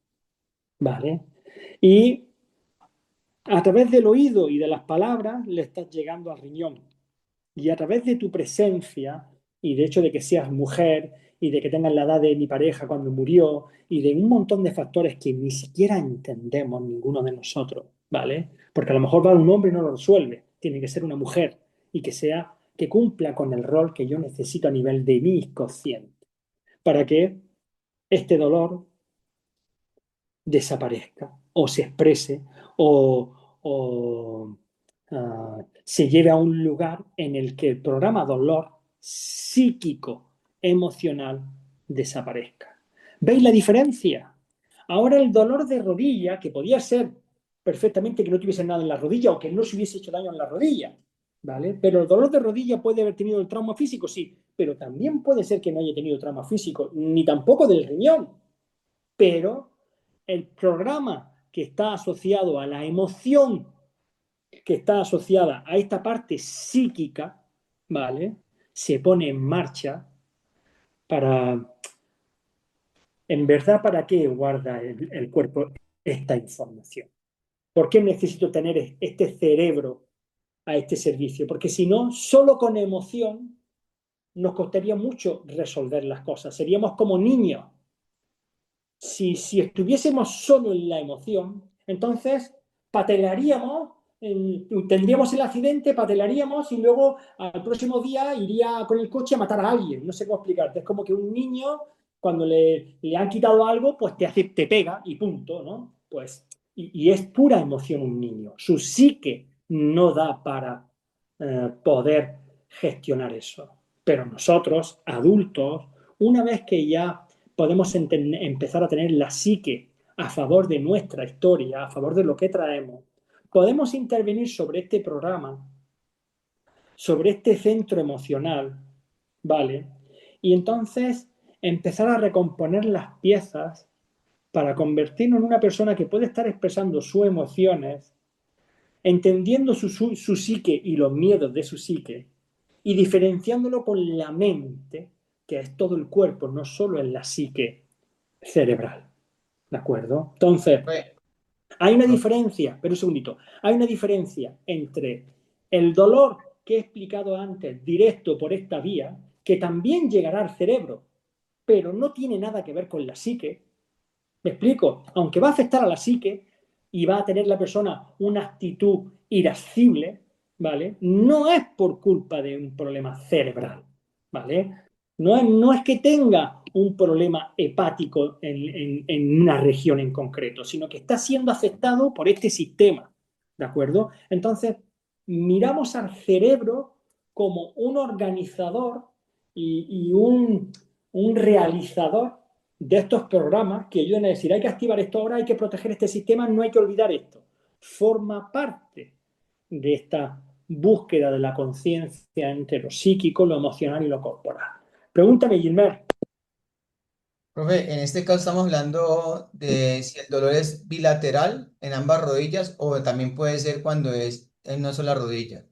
¿vale? Y a través del oído y de las palabras le estás llegando al riñón. Y a través de tu presencia y de hecho de que seas mujer y de que tengas la edad de mi pareja cuando murió y de un montón de factores que ni siquiera entendemos ninguno de nosotros, ¿vale? Porque a lo mejor va un hombre y no lo resuelve, tiene que ser una mujer y que cumpla con el rol que yo necesito a nivel de mi consciente para que este dolor desaparezca o se exprese o se lleve a un lugar en el que el programa dolor psíquico, emocional, desaparezca. ¿Veis la diferencia? Ahora el dolor de rodilla, que podía ser perfectamente que no tuviese nada en la rodilla o que no se hubiese hecho daño en la rodilla, ¿vale? Pero el dolor de rodilla puede haber tenido el trauma físico, sí, pero también puede ser que no haya tenido trauma físico, ni tampoco del riñón, pero el programa que está asociado a la emoción, que está asociada a esta parte psíquica, ¿vale? Se pone en marcha para, en verdad, ¿para qué guarda el cuerpo esta información? ¿Por qué necesito tener este cerebro a este servicio? Porque si no, solo con emoción nos costaría mucho resolver las cosas. Seríamos como niños. Si estuviésemos solo en la emoción, entonces patalearíamos, tendríamos el accidente, patalearíamos y luego al próximo día iría con el coche a matar a alguien. No sé cómo explicarte. Es como que un niño, cuando le han quitado algo, pues te pega y punto, ¿no? Pues, y es pura emoción un niño. Su psique no da para poder gestionar eso. Pero nosotros, adultos, una vez que ya podemos empezar a tener la psique a favor de nuestra historia, a favor de lo que traemos, podemos intervenir sobre este programa, sobre este centro emocional, ¿vale? Y entonces empezar a recomponer las piezas para convertirnos en una persona que puede estar expresando sus emociones, entendiendo su psique y los miedos de su psique, y diferenciándolo con la mente, que es todo el cuerpo, no solo en la psique cerebral. ¿De acuerdo? Entonces, hay una diferencia, pero un segundito, hay una diferencia entre el dolor que he explicado antes, directo por esta vía, que también llegará al cerebro, pero no tiene nada que ver con la psique. ¿Me explico? Aunque va a afectar a la psique y va a tener la persona una actitud irascible, ¿vale? No es por culpa de un problema cerebral, ¿vale? No es que tenga un problema hepático en una región en concreto, sino que está siendo afectado por este sistema, ¿de acuerdo? Entonces, miramos al cerebro como un organizador y un realizador de estos programas que ayudan a decir, hay que activar esto ahora, hay que proteger este sistema, no hay que olvidar esto. Forma parte de esta búsqueda de la conciencia entre lo psíquico, lo emocional y lo corporal. Pregúntame, Gilmer. Profe, en este caso estamos hablando de si el dolor es bilateral en ambas rodillas o también puede ser cuando es en una sola rodilla.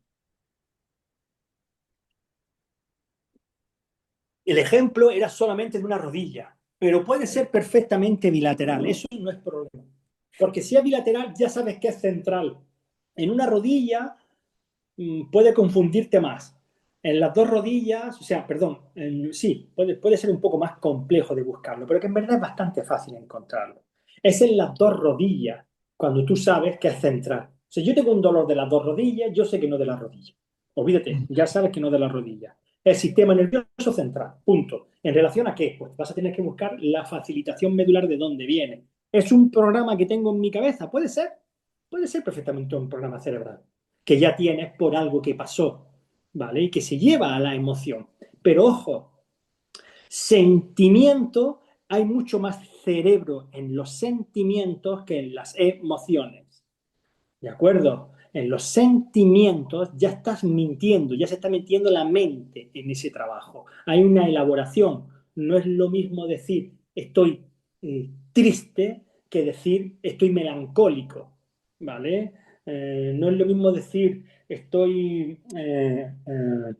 El ejemplo era solamente de una rodilla, pero puede ser perfectamente bilateral, eso no es problema. Porque si es bilateral, ya sabes que es central. En una rodilla puede confundirte más. En las dos rodillas, o sea, perdón, sí, puede ser un poco más complejo de buscarlo, pero que en verdad es bastante fácil encontrarlo. Es en las dos rodillas cuando tú sabes que es central. sea, yo tengo un dolor de las dos rodillas, yo sé que no de las rodillas. Olvídate, ya sabes que no de las rodillas. El sistema nervioso central, punto. ¿En relación a qué? Pues vas a tener que buscar la facilitación medular de dónde viene. ¿Es un programa que tengo en mi cabeza? Puede ser perfectamente un programa cerebral, que ya tienes por algo que pasó, ¿vale? Y que se lleva a la emoción. Pero ojo, sentimiento, hay mucho más cerebro en los sentimientos que en las emociones. ¿De acuerdo? En los sentimientos ya estás mintiendo, ya se está metiendo la mente en ese trabajo. Hay una elaboración. No es lo mismo decir estoy triste que decir estoy melancólico, ¿vale? No es lo mismo decir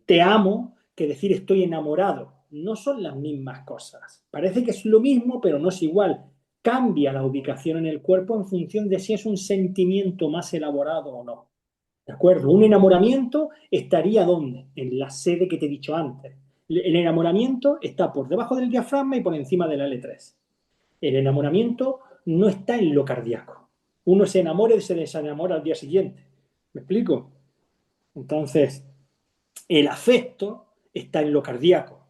te amo que decir estoy enamorado. No son las mismas cosas. Parece que es lo mismo, pero no es igual. Cambia la ubicación en el cuerpo en función de si es un sentimiento más elaborado o no. ¿De acuerdo? Un enamoramiento estaría ¿dónde? En la sede que te he dicho antes. El enamoramiento está por debajo del diafragma y por encima de la L3. El enamoramiento no está en lo cardíaco. Uno se enamora y se desenamora al día siguiente. ¿Me explico? Entonces, el afecto está en lo cardíaco.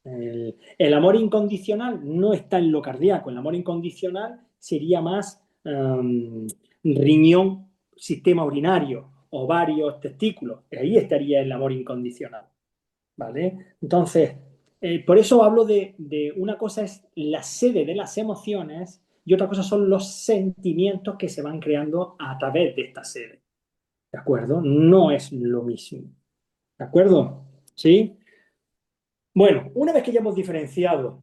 El amor incondicional no está en lo cardíaco. El amor incondicional sería más riñón, sistema urinario, ovarios, testículos. Ahí estaría el amor incondicional. ¿Vale? Entonces, por eso hablo de una cosa es la sede de las emociones y otra cosa son los sentimientos que se van creando a través de esta sede. ¿De acuerdo? No es lo mismo. ¿De acuerdo? ¿Sí? Bueno, una vez que ya hemos diferenciado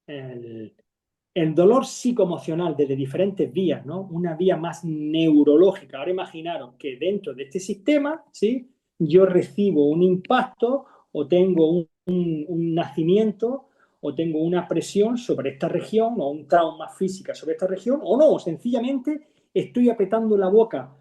el dolor psicoemocional desde diferentes vías, ¿no? Una vía más neurológica. Ahora imaginaros que dentro de este sistema, ¿sí? Yo recibo un impacto o tengo un nacimiento o tengo una presión sobre esta región o un trauma física sobre esta región o no, sencillamente estoy apretando la boca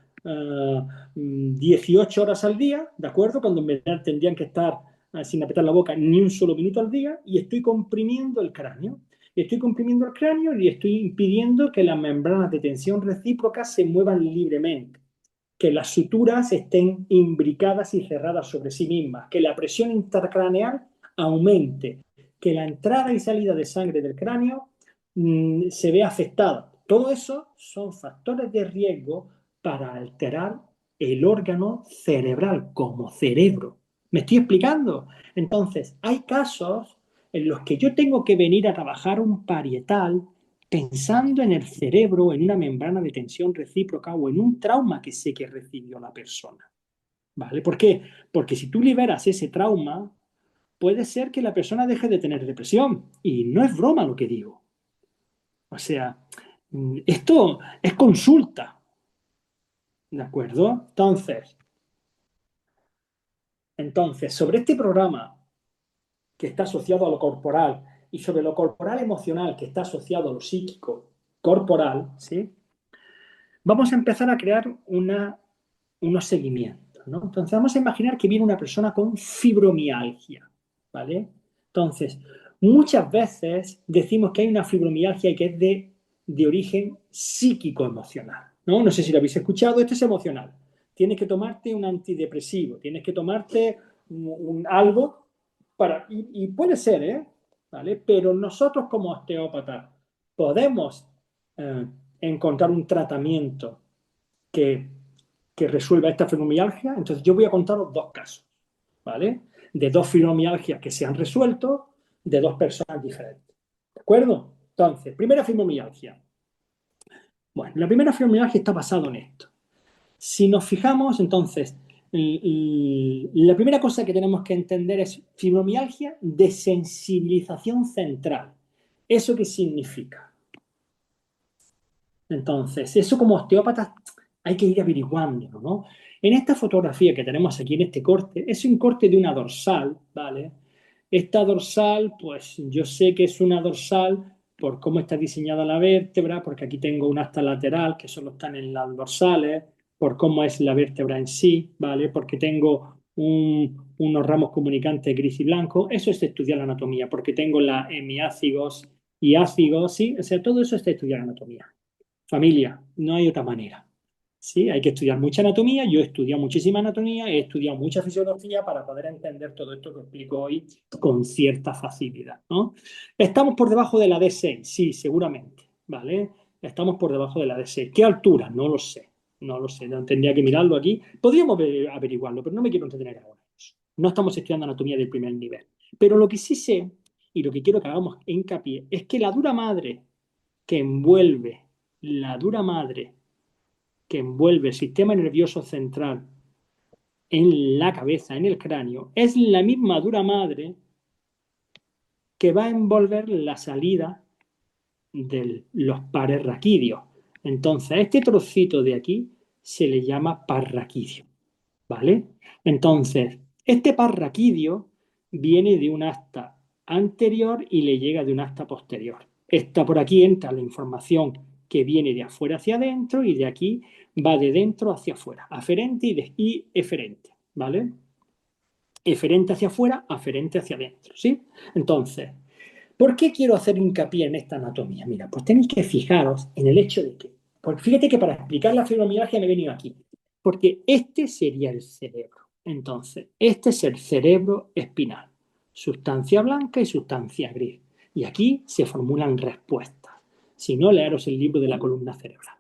18 horas al día, ¿de acuerdo? Cuando en verdad tendrían que estar sin apretar la boca ni un solo minuto al día y estoy comprimiendo el cráneo. Estoy comprimiendo el cráneo y estoy impidiendo que las membranas de tensión recíproca se muevan libremente, que las suturas estén imbricadas y cerradas sobre sí mismas, que la presión intracraneal aumente, que la entrada y salida de sangre del cráneo se vea afectada. Todo eso son factores de riesgo para alterar el órgano cerebral como cerebro. ¿Me estoy explicando? Entonces, hay casos en los que yo tengo que venir a trabajar un parietal pensando en el cerebro, en una membrana de tensión recíproca o en un trauma que sé que recibió la persona. ¿Vale? ¿Por qué? Porque si tú liberas ese trauma, puede ser que la persona deje de tener depresión. Y no es broma lo que digo. O sea, esto es consulta. ¿De acuerdo? Entonces, sobre este programa que está asociado a lo corporal y sobre lo corporal emocional que está asociado a lo psíquico corporal, ¿sí? Vamos a empezar a crear unos seguimientos, ¿no? Entonces vamos a imaginar que viene una persona con fibromialgia, ¿vale? Entonces, muchas veces decimos que hay una fibromialgia que es de origen psíquico-emocional, ¿no? No sé si lo habéis escuchado, esto es emocional. Tienes que tomarte un antidepresivo, tienes que tomarte algo y puede ser, ¿eh? ¿Vale? Pero nosotros como osteópatas podemos encontrar un tratamiento que resuelva esta fibromialgia. Entonces yo voy a contaros dos casos, ¿vale? De dos fibromialgias que se han resuelto de dos personas diferentes. ¿De acuerdo? Entonces, primera fibromialgia. Bueno, la primera fibromialgia está basada en esto. Si nos fijamos, entonces, la primera cosa que tenemos que entender es fibromialgia de sensibilización central. ¿Eso qué significa? Entonces, eso como osteópatas hay que ir averiguando, ¿no? En esta fotografía que tenemos aquí en este corte, es un corte de una dorsal, ¿vale? Esta dorsal, pues yo sé que es una dorsal por cómo está diseñada la vértebra, porque aquí tengo un asta lateral que solo están en las dorsales, por cómo es la vértebra en sí, ¿vale? Porque tengo unos ramos comunicantes gris y blanco. Eso es estudiar la anatomía, porque tengo la hemiácigos y ácigos, ¿sí? O sea, todo eso es estudiar anatomía. Familia, no hay otra manera. Sí, hay que estudiar mucha anatomía. Yo he estudiado muchísima anatomía, he estudiado mucha fisiología para poder entender todo esto que explico hoy con cierta facilidad, ¿no? ¿Estamos por debajo de la D6? Sí, seguramente, ¿vale? Estamos por debajo de la D6. ¿Qué altura? No lo sé, no lo sé. Tendría que mirarlo aquí. Podríamos averiguarlo, pero no me quiero entretener ahora en eso. No estamos estudiando anatomía del primer nivel. Pero lo que sí sé, y lo que quiero que hagamos hincapié, es que la dura madre que envuelve, la dura madre que envuelve el sistema nervioso central en la cabeza, en el cráneo, es la misma dura madre que va a envolver la salida de los pares raquídeos. Entonces, a este trocito de aquí se le llama par raquídeo, ¿vale? Entonces, este par raquídeo viene de un asta anterior y le llega de un asta posterior. Esta por aquí entra la información que viene de afuera hacia adentro y de aquí va de dentro hacia afuera, aferente y eferente, ¿vale? Eferente hacia afuera, aferente hacia adentro, ¿sí? Entonces, ¿por qué quiero hacer hincapié en esta anatomía? Mira, pues tenéis que fijaros en el hecho de que, porque fíjate que para explicar la fibromialgia me he venido aquí, porque este sería el cerebro. Entonces, este es el cerebro espinal, sustancia blanca y sustancia gris. Y aquí se formulan respuestas. Si no, leeros el libro de la columna cerebral.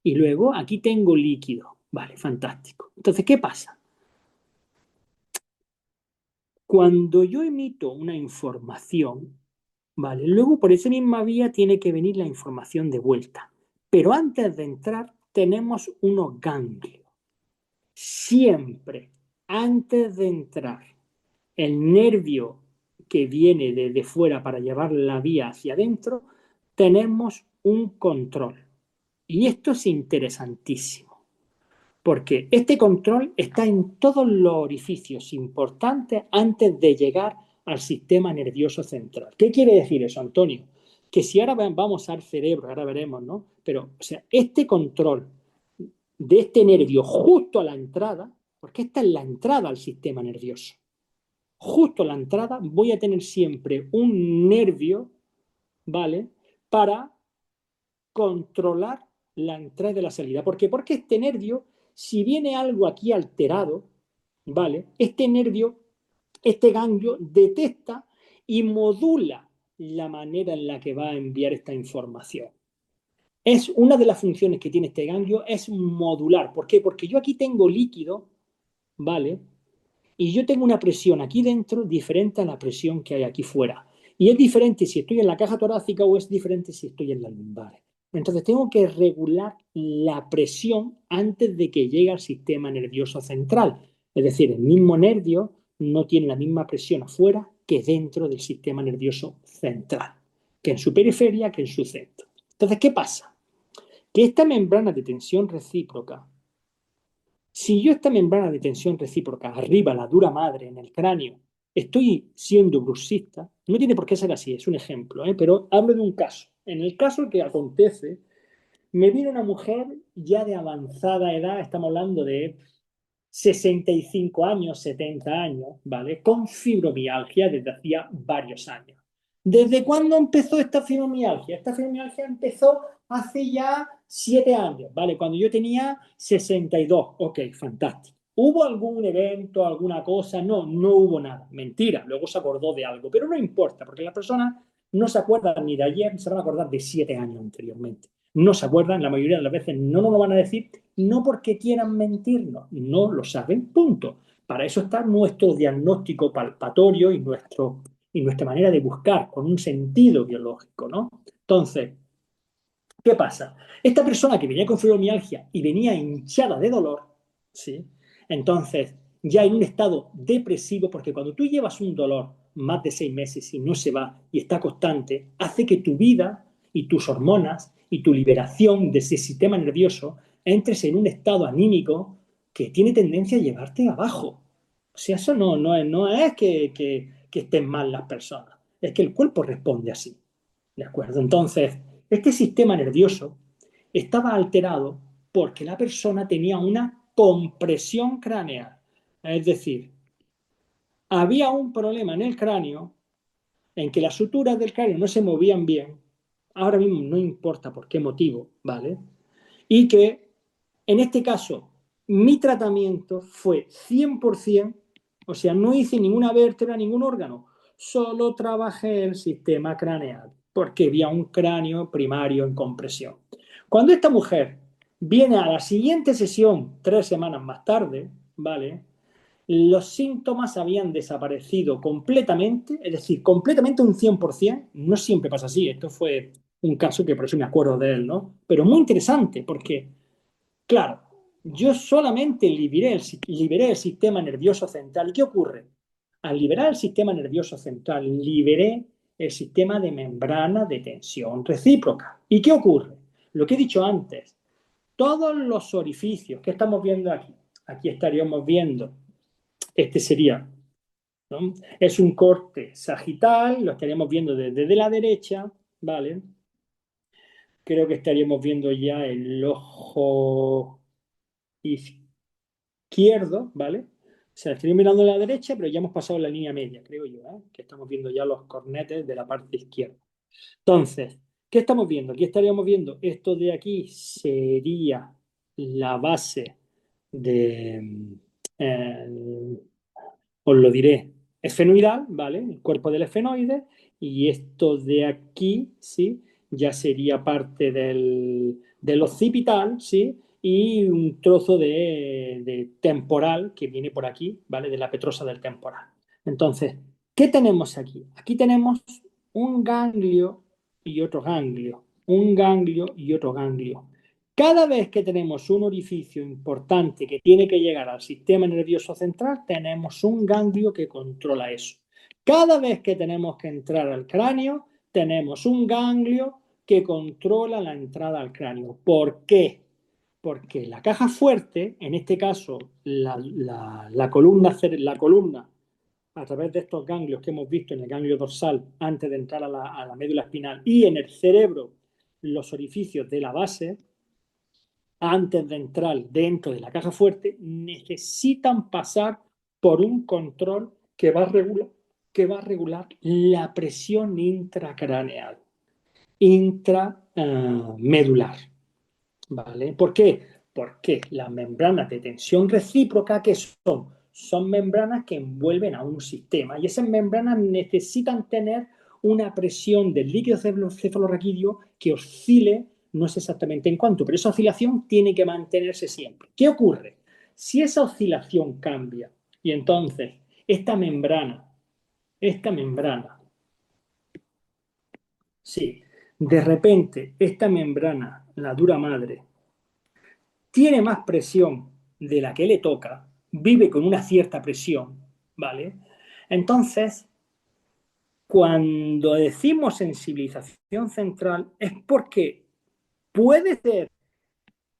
Y luego aquí tengo líquido. Vale, fantástico. Entonces, ¿qué pasa? Cuando yo emito una información, vale, luego por esa misma vía tiene que venir la información de vuelta. Pero antes de entrar tenemos unos ganglios. Siempre, antes de entrar, el nervio que viene desde fuera para llevar la vía hacia adentro, tenemos un control. Y esto es interesantísimo, porque este control está en todos los orificios importantes antes de llegar al sistema nervioso central. ¿Qué quiere decir eso, Antonio? Que si ahora vamos al cerebro, ahora veremos, ¿no? Pero, o sea, este control de este nervio justo a la entrada, porque esta es la entrada al sistema nervioso, justo a la entrada voy a tener siempre un nervio, ¿vale? Para controlar la entrada y la salida. ¿Por qué? Porque este nervio, si viene algo aquí alterado, ¿vale? Este nervio, este ganglio, detecta y modula la manera en la que va a enviar esta información. Es una de las funciones que tiene este ganglio, es modular. ¿Por qué? Porque yo aquí tengo líquido, ¿vale? Y yo tengo una presión aquí dentro diferente a la presión que hay aquí fuera. Y es diferente si estoy en la caja torácica o es diferente si estoy en la lumbar. Entonces tengo que regular la presión antes de que llegue al sistema nervioso central. Es decir, el mismo nervio no tiene la misma presión afuera que dentro del sistema nervioso central, que en su periferia, que en su centro. Entonces, ¿qué pasa? Que esta membrana de tensión recíproca, si yo esta membrana de tensión recíproca arriba, la dura madre en el cráneo, estoy siendo bruxista, no tiene por qué ser así, es un ejemplo, pero hablo de un caso. En el caso que acontece, me viene una mujer ya de avanzada edad, estamos hablando de 65 años, 70 años, ¿vale? Con fibromialgia desde hacía varios años. ¿Desde cuándo empezó esta fibromialgia? Esta fibromialgia empezó hace ya 7 años, ¿vale? Cuando yo tenía 62. Ok, fantástico. ¿Hubo algún evento, alguna cosa? No, no hubo nada. Mentira, luego se acordó de algo. Pero no importa, porque las personas no se acuerdan ni de ayer, se van a acordar de 7 años anteriormente. No se acuerdan, la mayoría de las veces no nos lo van a decir, no porque quieran mentirnos, no lo saben, punto. Para eso está nuestro diagnóstico palpatorio y nuestra manera de buscar con un sentido biológico, ¿no? Entonces, ¿qué pasa? Esta persona que venía con fibromialgia y venía hinchada de dolor, ¿sí? Entonces, ya en un estado depresivo, porque cuando tú llevas un dolor más de 6 meses y no se va y está constante, hace que tu vida y tus hormonas y tu liberación de ese sistema nervioso entres en un estado anímico que tiene tendencia a llevarte abajo. O sea, eso no es que estén mal las personas, es que el cuerpo responde así. ¿De acuerdo? Entonces, este sistema nervioso estaba alterado porque la persona tenía una compresión craneal. Es decir, había un problema en el cráneo en que las suturas del cráneo no se movían bien, ahora mismo no importa por qué motivo, ¿vale? Y que En este caso, mi tratamiento fue 100%, o sea, no hice ninguna vértebra, ningún órgano, solo trabajé el sistema craneal, porque había un cráneo primario en compresión. Cuando esta mujer viene a la siguiente sesión, 3 semanas más tarde, ¿vale? Los síntomas habían desaparecido completamente, es decir, completamente un 100%. No siempre pasa así, esto fue un caso que por eso me acuerdo de él, ¿no? Pero muy interesante porque, claro, yo solamente liberé el sistema nervioso central. ¿Y qué ocurre? Al liberar el sistema nervioso central, liberé el sistema de membrana de tensión recíproca. ¿Y qué ocurre? Lo que he dicho antes, todos los orificios que estamos viendo aquí estaríamos viendo, este sería, ¿no? Es un corte sagital, lo estaríamos viendo desde la derecha, ¿vale? Creo que estaríamos viendo ya el ojo izquierdo, ¿vale? O sea, estoy mirando a la derecha, pero ya hemos pasado la línea media, creo yo, ¿eh? Que estamos viendo ya los cornetes de la parte izquierda. Entonces, ¿qué estamos viendo? Aquí estaríamos viendo, esto de aquí sería la base de, os lo diré, esfenoidal, ¿vale? El cuerpo del esfenoide, y esto de aquí, ¿sí? Ya sería parte del occipital, ¿sí? Y un trozo de temporal que viene por aquí, ¿vale? De la petrosa del temporal. Entonces, ¿qué tenemos aquí? Aquí tenemos un ganglio y otro ganglio, un ganglio y otro ganglio. Cada vez que tenemos un orificio importante que tiene que llegar al sistema nervioso central, tenemos un ganglio que controla eso. Cada vez que tenemos que entrar al cráneo, tenemos un ganglio que controla la entrada al cráneo. ¿Por qué? Porque la caja fuerte, en este caso la columna, a través de estos ganglios que hemos visto en el ganglio dorsal antes de entrar a la médula espinal y en el cerebro, los orificios de la base, antes de entrar dentro de la caja fuerte, necesitan pasar por un control que va a regular la presión intracraneal, intramedular. ¿Vale? ¿Por qué? Porque las membranas de tensión recíproca, ¿qué son? Son membranas que envuelven a un sistema y esas membranas necesitan tener una presión del líquido cefalorraquídeo que oscile, no sé exactamente en cuánto, pero esa oscilación tiene que mantenerse siempre. ¿Qué ocurre? Si esa oscilación cambia y entonces esta membrana, sí, de repente esta membrana, la dura madre, tiene más presión de la que le toca, vive con una cierta presión, ¿vale? Entonces, cuando decimos sensibilización central es porque puede ser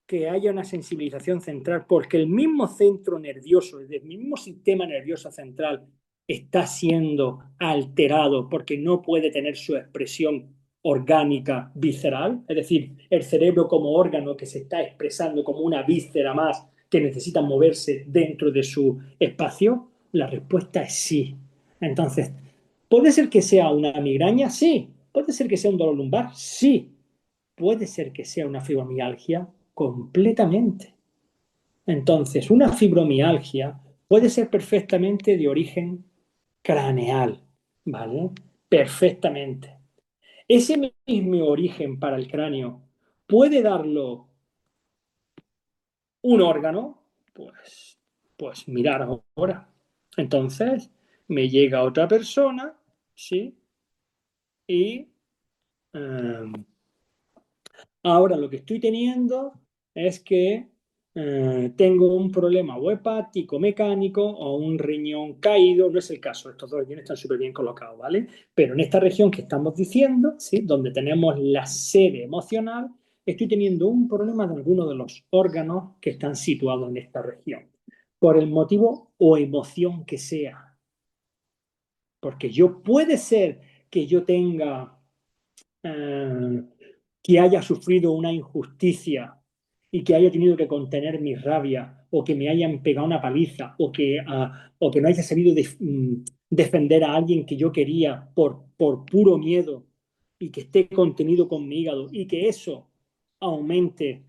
que haya una sensibilización central porque el mismo centro nervioso, el mismo sistema nervioso central está siendo alterado porque no puede tener su expresión orgánica visceral, es decir, el cerebro como órgano que se está expresando como una víscera más que necesita moverse dentro de su espacio. La respuesta es sí. Entonces, ¿puede ser que sea una migraña? Sí. ¿Puede ser que sea un dolor lumbar? Sí. ¿Puede ser que sea una fibromialgia? Completamente. Entonces, una fibromialgia puede ser perfectamente de origen craneal, ¿vale? Perfectamente. Ese mismo origen para el cráneo puede darlo un órgano, pues mirar ahora. Entonces, me llega otra persona, ¿sí? Y ahora lo que estoy teniendo es que tengo un problema o hepático, mecánico o un riñón caído. No es el caso, estos dos riñones están súper bien colocados, ¿vale? Pero en esta región que estamos diciendo, ¿sí? Donde tenemos la sede emocional, estoy teniendo un problema de alguno de los órganos que están situados en esta región, por el motivo o emoción que sea. Porque puede ser que yo tenga... que haya sufrido una injusticia y que haya tenido que contener mi rabia, o que me hayan pegado una paliza, o que no haya sabido defender a alguien que yo quería por puro miedo y que esté contenido con mi hígado y que eso aumente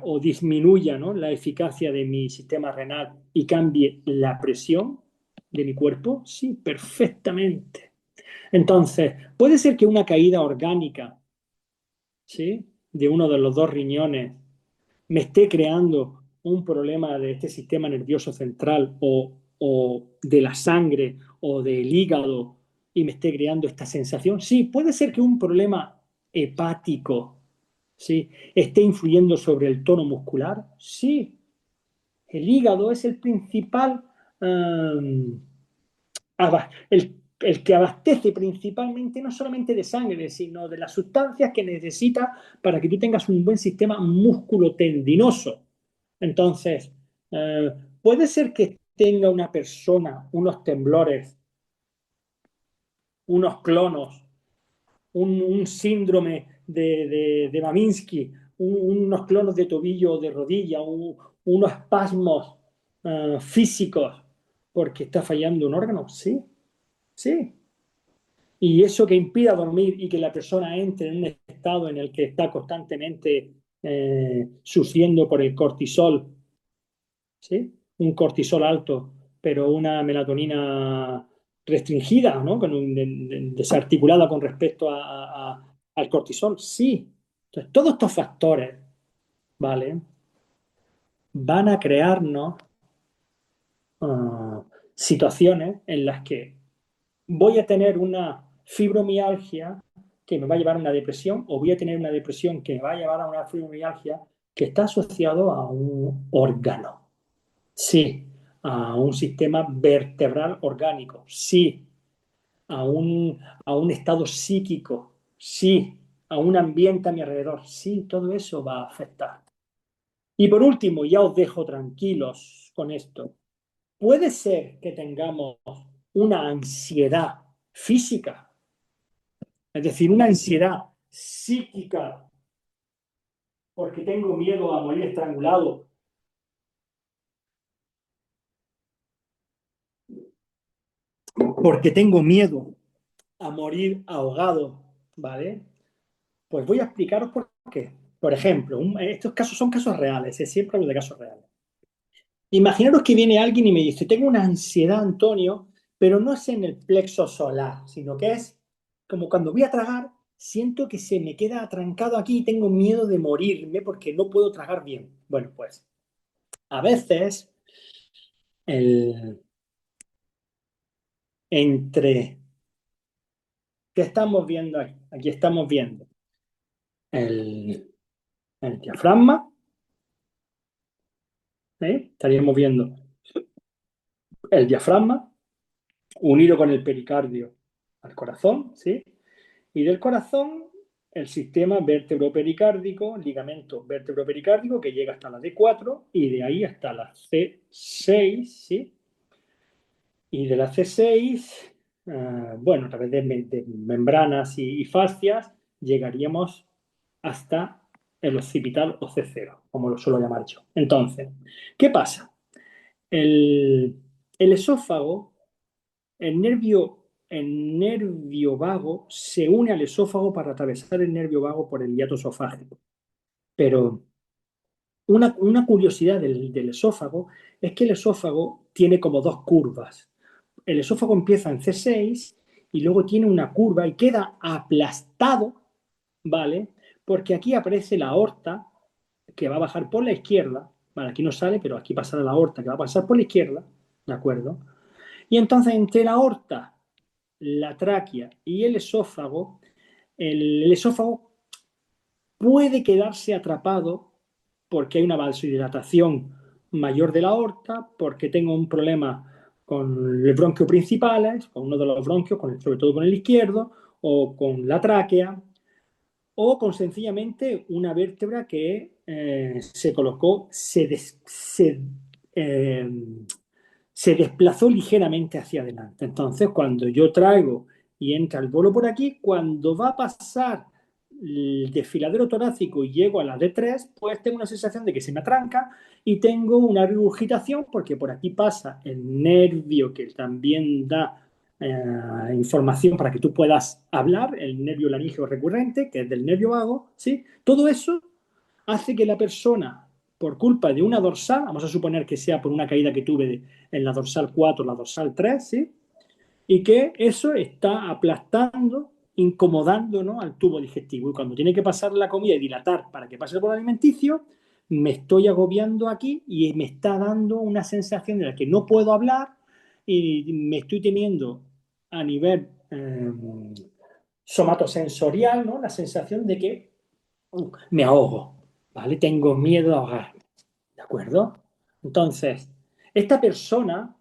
o disminuya, ¿no?, la eficacia de mi sistema renal y cambie la presión de mi cuerpo? Sí, perfectamente. Entonces, puede ser que una caída orgánica, ¿sí?, de uno de los dos riñones me esté creando un problema de este sistema nervioso central o de la sangre o del hígado y me esté creando esta sensación. Sí, puede ser que un problema hepático, ¿sí?, esté influyendo sobre el tono muscular. Sí, el hígado es el principal, el que abastece principalmente no solamente de sangre, sino de las sustancias que necesita para que tú tengas un buen sistema músculo-tendinoso. Entonces, puede ser que tenga una persona unos temblores, unos clonos, un síndrome de Baminsky, unos clonos de tobillo o de rodilla, unos espasmos físicos porque está fallando un órgano. Sí, sí. Y eso que impida dormir y que la persona entre en un estado en el que está constantemente sufriendo por el cortisol, ¿sí?, un cortisol alto, pero una melatonina restringida, ¿no?, desarticulada con respecto al cortisol. Sí. Entonces, todos estos factores, ¿vale?, van a crearnos situaciones en las que voy a tener una fibromialgia que me va a llevar a una depresión, o voy a tener una depresión que me va a llevar a una fibromialgia que está asociado a un órgano. Sí. A un sistema vertebral orgánico. Sí. A un estado psíquico. Sí. A un ambiente a mi alrededor. Sí, todo eso va a afectar. Y por último, ya os dejo tranquilos con esto. Puede ser que tengamos una ansiedad física, es decir, una ansiedad psíquica, porque tengo miedo a morir estrangulado, porque tengo miedo a morir ahogado, ¿vale? Pues voy a explicaros por qué. Por ejemplo, estos casos son casos reales, siempre hablo de casos reales. Imaginaros que viene alguien y me dice, tengo una ansiedad, Antonio, pero no es en el plexo solar, sino que es como cuando voy a tragar, siento que se me queda atrancado aquí y tengo miedo de morirme porque no puedo tragar bien. Bueno, pues a veces ¿qué estamos viendo aquí? Aquí estamos viendo el diafragma, ¿eh? Estaríamos viendo el diafragma unido con el pericardio al corazón, ¿sí? Y del corazón, el sistema vértebro-pericárdico, ligamento vértebro-pericárdico que llega hasta la D4 y de ahí hasta la C6, ¿sí? Y de la C6, bueno, a través de membranas y fascias, llegaríamos hasta el occipital o C0, como lo suelo llamar yo. Entonces, ¿qué pasa? El esófago, el nervio vago se une al esófago para atravesar el nervio vago por el hiato esofágico. Pero una curiosidad del esófago es que el esófago tiene como dos curvas. El esófago empieza en C6 y luego tiene una curva y queda aplastado, ¿vale? Porque aquí aparece la aorta que va a bajar por la izquierda, vale, aquí no sale, pero aquí pasará la aorta que va a pasar por la izquierda, ¿de acuerdo? Y entonces entre la aorta, la tráquea y el esófago puede quedarse atrapado porque hay una vasodilatación mayor de la aorta, porque tengo un problema con el bronquio principales, con uno de los bronquios, sobre todo con el izquierdo, o con la tráquea, o con sencillamente una vértebra que se colocó, se desplazó ligeramente hacia adelante. Entonces, cuando yo traigo y entra el bolo por aquí, cuando va a pasar el desfiladero torácico y llego a la D3, pues tengo una sensación de que se me atranca y tengo una regurgitación porque por aquí pasa el nervio que también da información para que tú puedas hablar, el nervio laríngeo recurrente, que es del nervio vago, ¿sí? Todo eso hace que la persona, por culpa de una dorsal, vamos a suponer que sea por una caída que tuve en la dorsal 4, la dorsal 3, ¿sí? Y que eso está aplastando, incomodando, ¿no?, al tubo digestivo. Y cuando tiene que pasar la comida y dilatar para que pase el bolo alimenticio, me estoy agobiando aquí y me está dando una sensación de la que no puedo hablar y me estoy teniendo a nivel somatosensorial, ¿no?, la sensación de que me ahogo, ¿vale? Tengo miedo a ahogarme, ¿de acuerdo? Entonces, esta persona,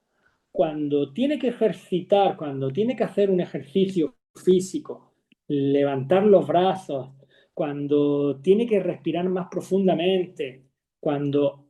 cuando tiene que ejercitar, cuando tiene que hacer un ejercicio físico, levantar los brazos, cuando tiene que respirar más profundamente, cuando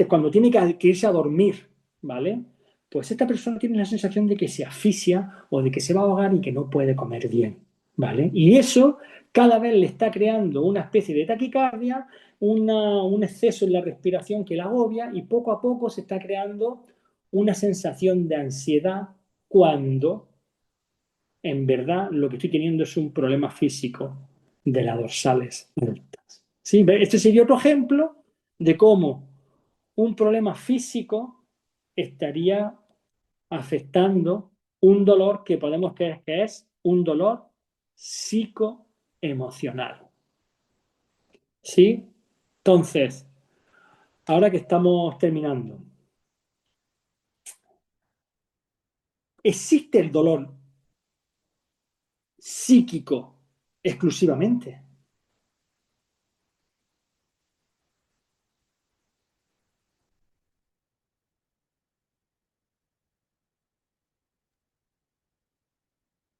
cuando tiene que irse a dormir, ¿vale? Pues esta persona tiene la sensación de que se asfixia o de que se va a ahogar y que no puede comer bien, ¿vale? Y eso cada vez le está creando una especie de taquicardia, un exceso en la respiración que la agobia y poco a poco se está creando una sensación de ansiedad cuando en verdad lo que estoy teniendo es un problema físico de las dorsales altas. ¿Sí? Este sería otro ejemplo de cómo un problema físico estaría afectando un dolor que podemos creer que es un dolor psicoemocional. ¿Sí? Entonces, ahora que estamos terminando, ¿existe el dolor psíquico exclusivamente?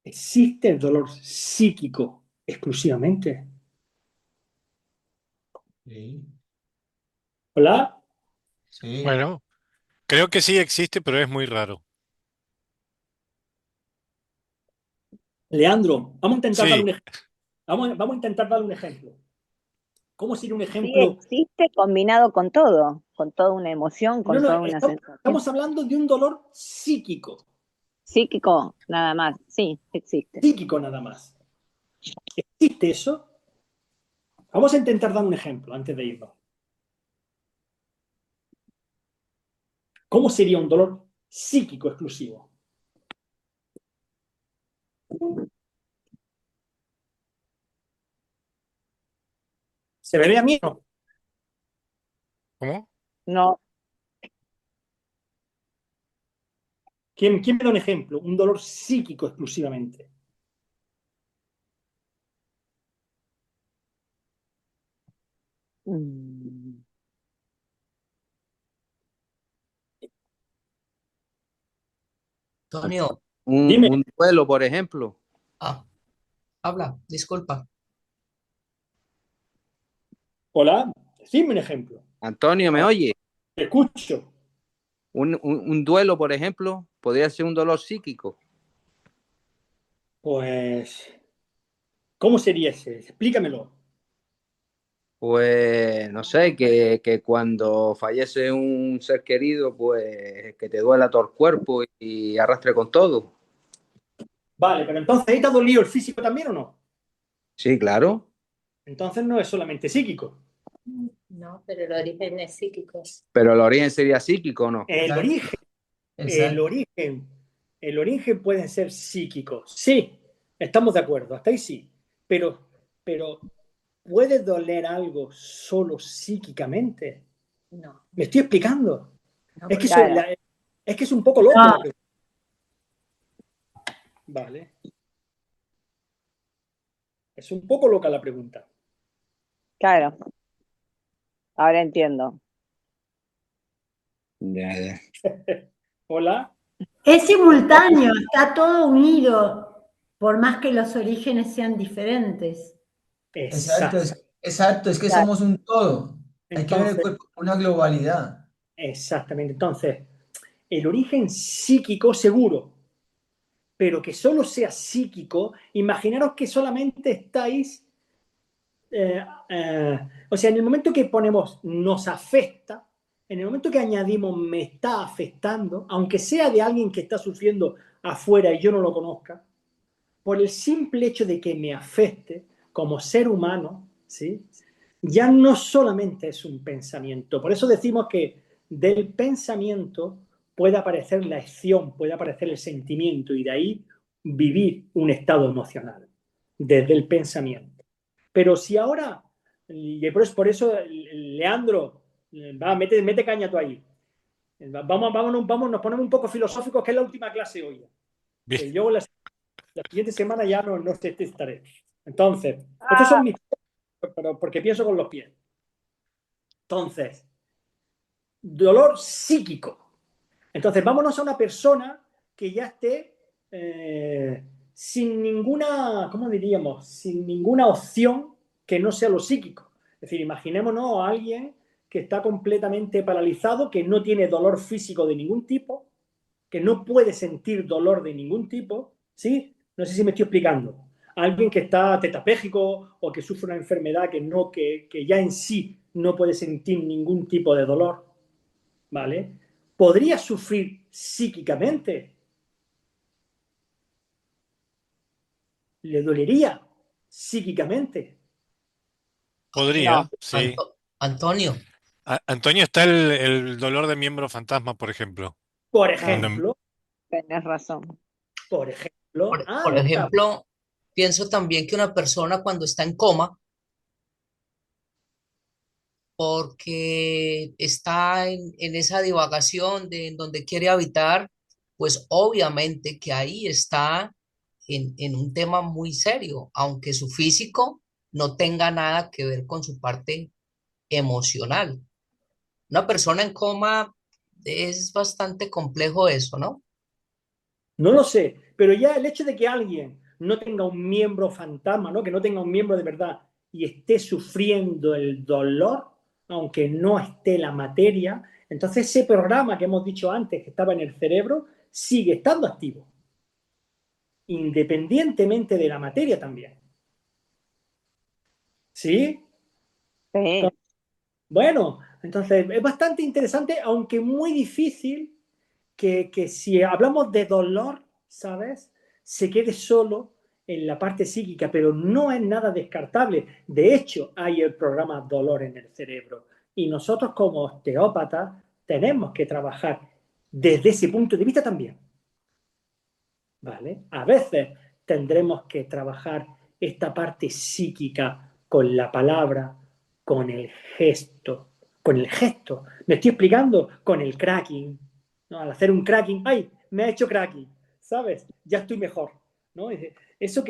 ¿Existe el dolor psíquico exclusivamente? Sí. ¿Hola? Sí. Bueno, creo que sí existe, pero es muy raro. Leandro, vamos a intentar darle Sí, un ejemplo. Vamos a intentar darle un ejemplo. ¿Cómo sería un Sí ejemplo? existe combinado con todo, con toda una emoción, No, con no, toda una sensación. estamos hablando de un dolor psíquico. Psíquico, nada más, sí, existe. Psíquico nada más. ¿Existe eso? Vamos a intentar dar un ejemplo antes de irnos. ¿Cómo sería un dolor psíquico exclusivo? ¿Se me ve a mí o no? ¿cómo? No, ¿Quién me da un ejemplo? Un dolor psíquico exclusivamente. mm, Antonio, Dime. Un duelo, por ejemplo. habla, disculpa. Hola, dime un ejemplo. Antonio, ¿me oye? Te escucho. Un duelo, por ejemplo, podría ser un dolor psíquico. Pues, ¿cómo sería ese? Explícamelo. Pues, no sé, que cuando fallece un ser querido, pues que te duela todo el cuerpo y arrastre con todo. Vale, pero entonces, ¿ahí te ha dolido el físico también o no? Sí, claro. Entonces no es solamente psíquico. No, pero el origen es psíquico. Pero el origen sería psíquico, ¿no? El origen, el Exacto. origen, el origen puede ser psíquico. Sí, estamos de acuerdo, hasta ahí sí. Pero ¿puede doler algo solo psíquicamente? No, ¿Me estoy explicando? no, Es que, porque claro. es que es un poco loco No. la pregunta. Vale. Es un poco loca la pregunta. Claro, ahora entiendo. Ya. Hola. Es simultáneo, está todo unido, por más que los orígenes sean diferentes. Exacto, Exacto. exacto, es que Claro. somos un todo. Hay que ver el Entonces, cuerpo como una globalidad. exactamente. Entonces, el origen psíquico seguro, pero que solo sea psíquico, imaginaros que solamente estáis, o sea, en el momento que ponemos nos afecta, en el momento que añadimos me está afectando, aunque sea de alguien que está sufriendo afuera y yo no lo conozca, por el simple hecho de que me afecte como ser humano, ¿sí? Ya no solamente es un pensamiento. Por eso decimos que del pensamiento puede aparecer la acción, puede aparecer el sentimiento y de ahí vivir un estado emocional, desde el pensamiento. Pero si ahora, y por eso, Leandro, mete caña tú ahí. Vamos, nos ponemos un poco filosóficos, que es la última clase hoy. Bien. Que yo la siguiente semana ya no estaré. Entonces, estos son mis... Pero porque pienso con los pies. Entonces, dolor psíquico. Entonces, vámonos a una persona que ya esté sin ninguna, ¿cómo diríamos? Sin ninguna opción que no sea lo psíquico. Es decir, imaginémonos a alguien que está completamente paralizado, que no tiene dolor físico de ningún tipo, que no puede sentir dolor de ningún tipo, ¿sí? No sé si me estoy explicando. Alguien que está tetrapléjico o que sufre una enfermedad que ya en sí no puede sentir ningún tipo de dolor, ¿vale? ¿Podría sufrir psíquicamente? ¿Le dolería psíquicamente? Podría, sí. Antonio, Antonio, está el dolor de miembro fantasma, por ejemplo. Por Cuando- ejemplo, Tenés razón. por ejemplo, por mira, ejemplo, pienso también que una persona cuando está en coma, porque está en esa divagación de en donde quiere habitar, pues obviamente que ahí está en un tema muy serio, aunque su físico no tenga nada que ver con su parte emocional. Una persona en coma es bastante complejo eso, ¿no? no lo sé, pero ya el hecho de que alguien no tenga un miembro fantasma, ¿no? Que no tenga un miembro de verdad y esté sufriendo el dolor, aunque no esté la materia, entonces ese programa que hemos dicho antes que estaba en el cerebro sigue estando activo, independientemente de la materia también. ¿Sí? Sí. Bueno, entonces es bastante interesante, aunque muy difícil que si hablamos de dolor, ¿sabes? Se quede solo en la parte psíquica, pero no es nada descartable. De hecho, hay el programa dolor en el cerebro y nosotros como osteópatas tenemos que trabajar desde ese punto de vista también, ¿vale? A veces tendremos que trabajar esta parte psíquica con la palabra, con el gesto, con el gesto. ¿Me estoy explicando? Con el cracking, ¿no? Al hacer un cracking, ¡ay! Me ha hecho cracking, ¿sabes? Ya estoy mejor, ¿no? Eso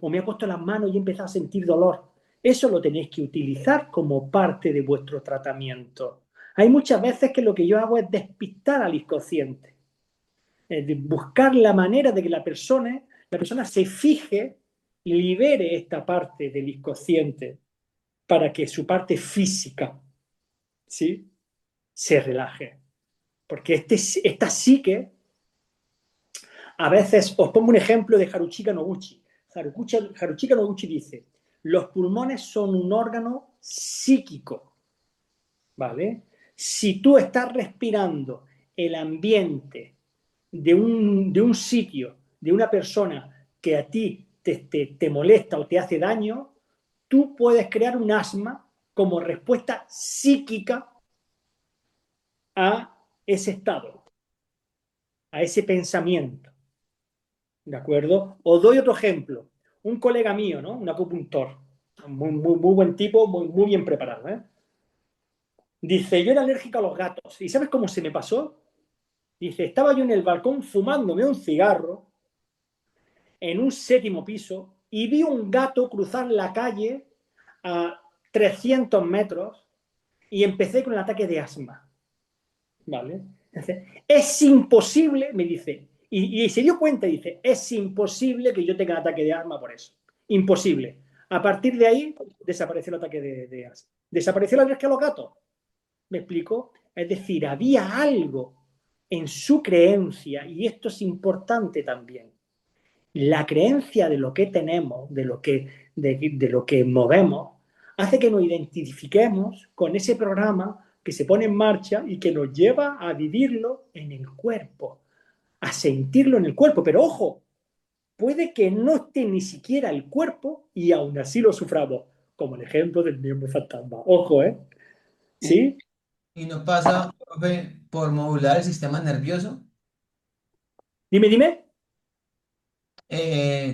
o me ha puesto las manos y he empezado a sentir dolor. Eso lo tenéis que utilizar como parte de vuestro tratamiento. Hay muchas veces que lo que yo hago es despistar al inconsciente, de buscar la manera de que la persona se fije y libere esta parte del inconsciente para que su parte física, ¿sí?, se relaje. Porque esta psique, a veces, os pongo un ejemplo de Haruchika Noguchi. Haruchika Noguchi dice, los pulmones son un órgano psíquico, ¿vale? Si tú estás respirando el ambiente de un sitio, de una persona que a ti te molesta o te hace daño, tú puedes crear un asma como respuesta psíquica a ese estado, a ese pensamiento. ¿De acuerdo? Os doy otro ejemplo. Un colega mío, ¿no? Un acupuntor, muy buen tipo, muy bien preparado, ¿eh? Dice, yo era alérgico a los gatos. ¿Y sabes cómo se me pasó? Dice, estaba yo en el balcón fumándome un cigarro en un 7º piso y vi un gato cruzar la calle a 300 metros y empecé con el ataque de asma. ¿Vale? Entonces, es imposible, me dice, y se dio cuenta, dice, es imposible que yo tenga ataque de asma por eso. Imposible. A partir de ahí desapareció el ataque de asma. ¿Desapareció la alergia a los gatos? ¿Me explico? Es decir, había algo en su creencia, y esto es importante también. La creencia de lo que tenemos, de lo que movemos, hace que nos identifiquemos con ese programa que se pone en marcha y que nos lleva a vivirlo en el cuerpo, a sentirlo en el cuerpo. Pero ojo, puede que no esté ni siquiera el cuerpo y aún así lo suframos. como el ejemplo del miembro fantasma. Ojo, ¿eh? ¿Sí? ¿Y no pasa, profe, por modular el sistema nervioso? Dime.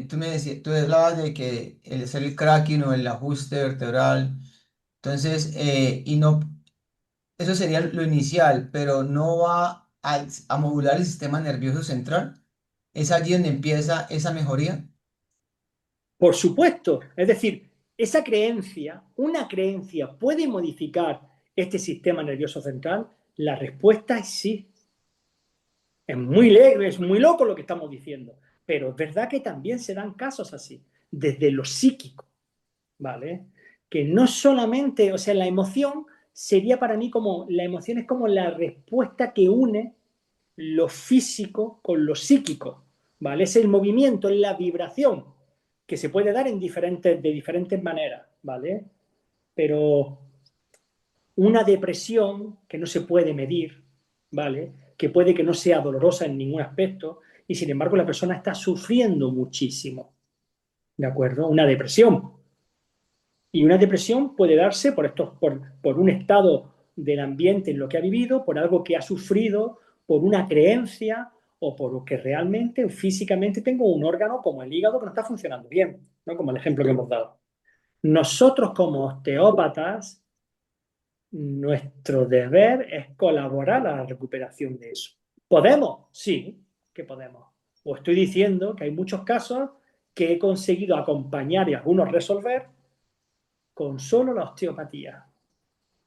Tú me decías, tú hablabas de que el hacer el cracking o el ajuste vertebral, entonces, y no, eso sería lo inicial, pero no va a modular el sistema nervioso central. ¿Es allí donde empieza esa mejoría? Por supuesto. Es decir, esa creencia, una creencia, ¿puede modificar este sistema nervioso central? La respuesta es sí. Es muy loco lo que estamos diciendo, pero es verdad que también se dan casos así, desde lo psíquico, ¿vale? Que no solamente, o sea, la emoción sería para mí como, la emoción es como la respuesta que une lo físico con lo psíquico, ¿vale? Es el movimiento, es la vibración que se puede dar de diferentes maneras, ¿vale? Pero una depresión que no se puede medir, ¿vale? Que puede que no sea dolorosa en ningún aspecto y sin embargo la persona está sufriendo muchísimo, ¿de acuerdo? Una depresión. Y una depresión puede darse por un estado del ambiente en lo que ha vivido, por algo que ha sufrido, por una creencia o por que realmente físicamente tengo un órgano como el hígado que no está funcionando bien, ¿no? Como el ejemplo que hemos dado. Nosotros como osteópatas, nuestro deber es colaborar a la recuperación de eso. ¿Podemos? Sí, que podemos. Os estoy diciendo que hay muchos casos que he conseguido acompañar y algunos resolver con solo la osteopatía.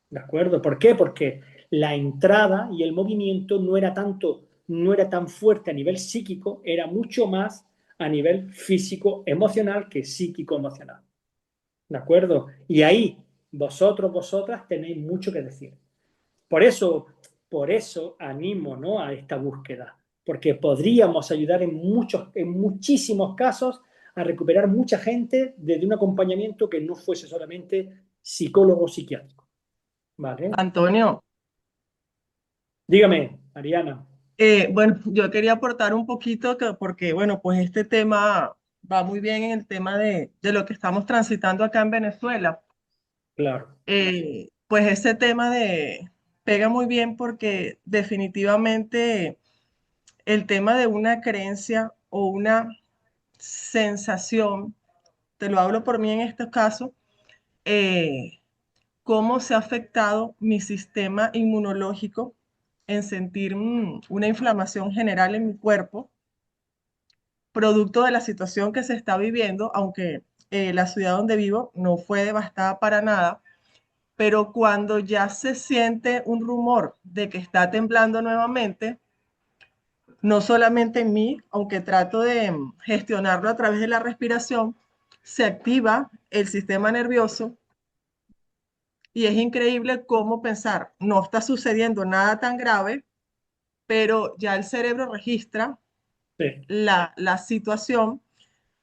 ¿De acuerdo? ¿Por qué? Porque la entrada y el movimiento no era tan fuerte a nivel psíquico, era mucho más a nivel físico, emocional que psíquico, emocional. ¿De acuerdo? Y ahí vosotras tenéis mucho que decir. Por eso animo, ¿no?, a esta búsqueda, porque podríamos ayudar en muchísimos casos a recuperar mucha gente desde un acompañamiento que no fuese solamente psicólogo o psiquiátrico. ¿Vale? Antonio, Dígame, Ariana. bueno, yo quería aportar un poquito porque, bueno, pues este tema va muy bien en el tema de lo que estamos transitando acá en Venezuela. Claro. Pues ese tema pega muy bien porque definitivamente el tema de una creencia o una sensación, te lo hablo por mí en este caso, cómo se ha afectado mi sistema inmunológico en sentir una inflamación general en mi cuerpo, producto de la situación que se está viviendo, aunque la ciudad donde vivo no fue devastada para nada, pero cuando ya se siente un rumor de que está temblando nuevamente, no solamente en mí, aunque trato de gestionarlo a través de la respiración, se activa el sistema nervioso y es increíble cómo pensar, no está sucediendo nada tan grave, pero ya el cerebro registra la situación.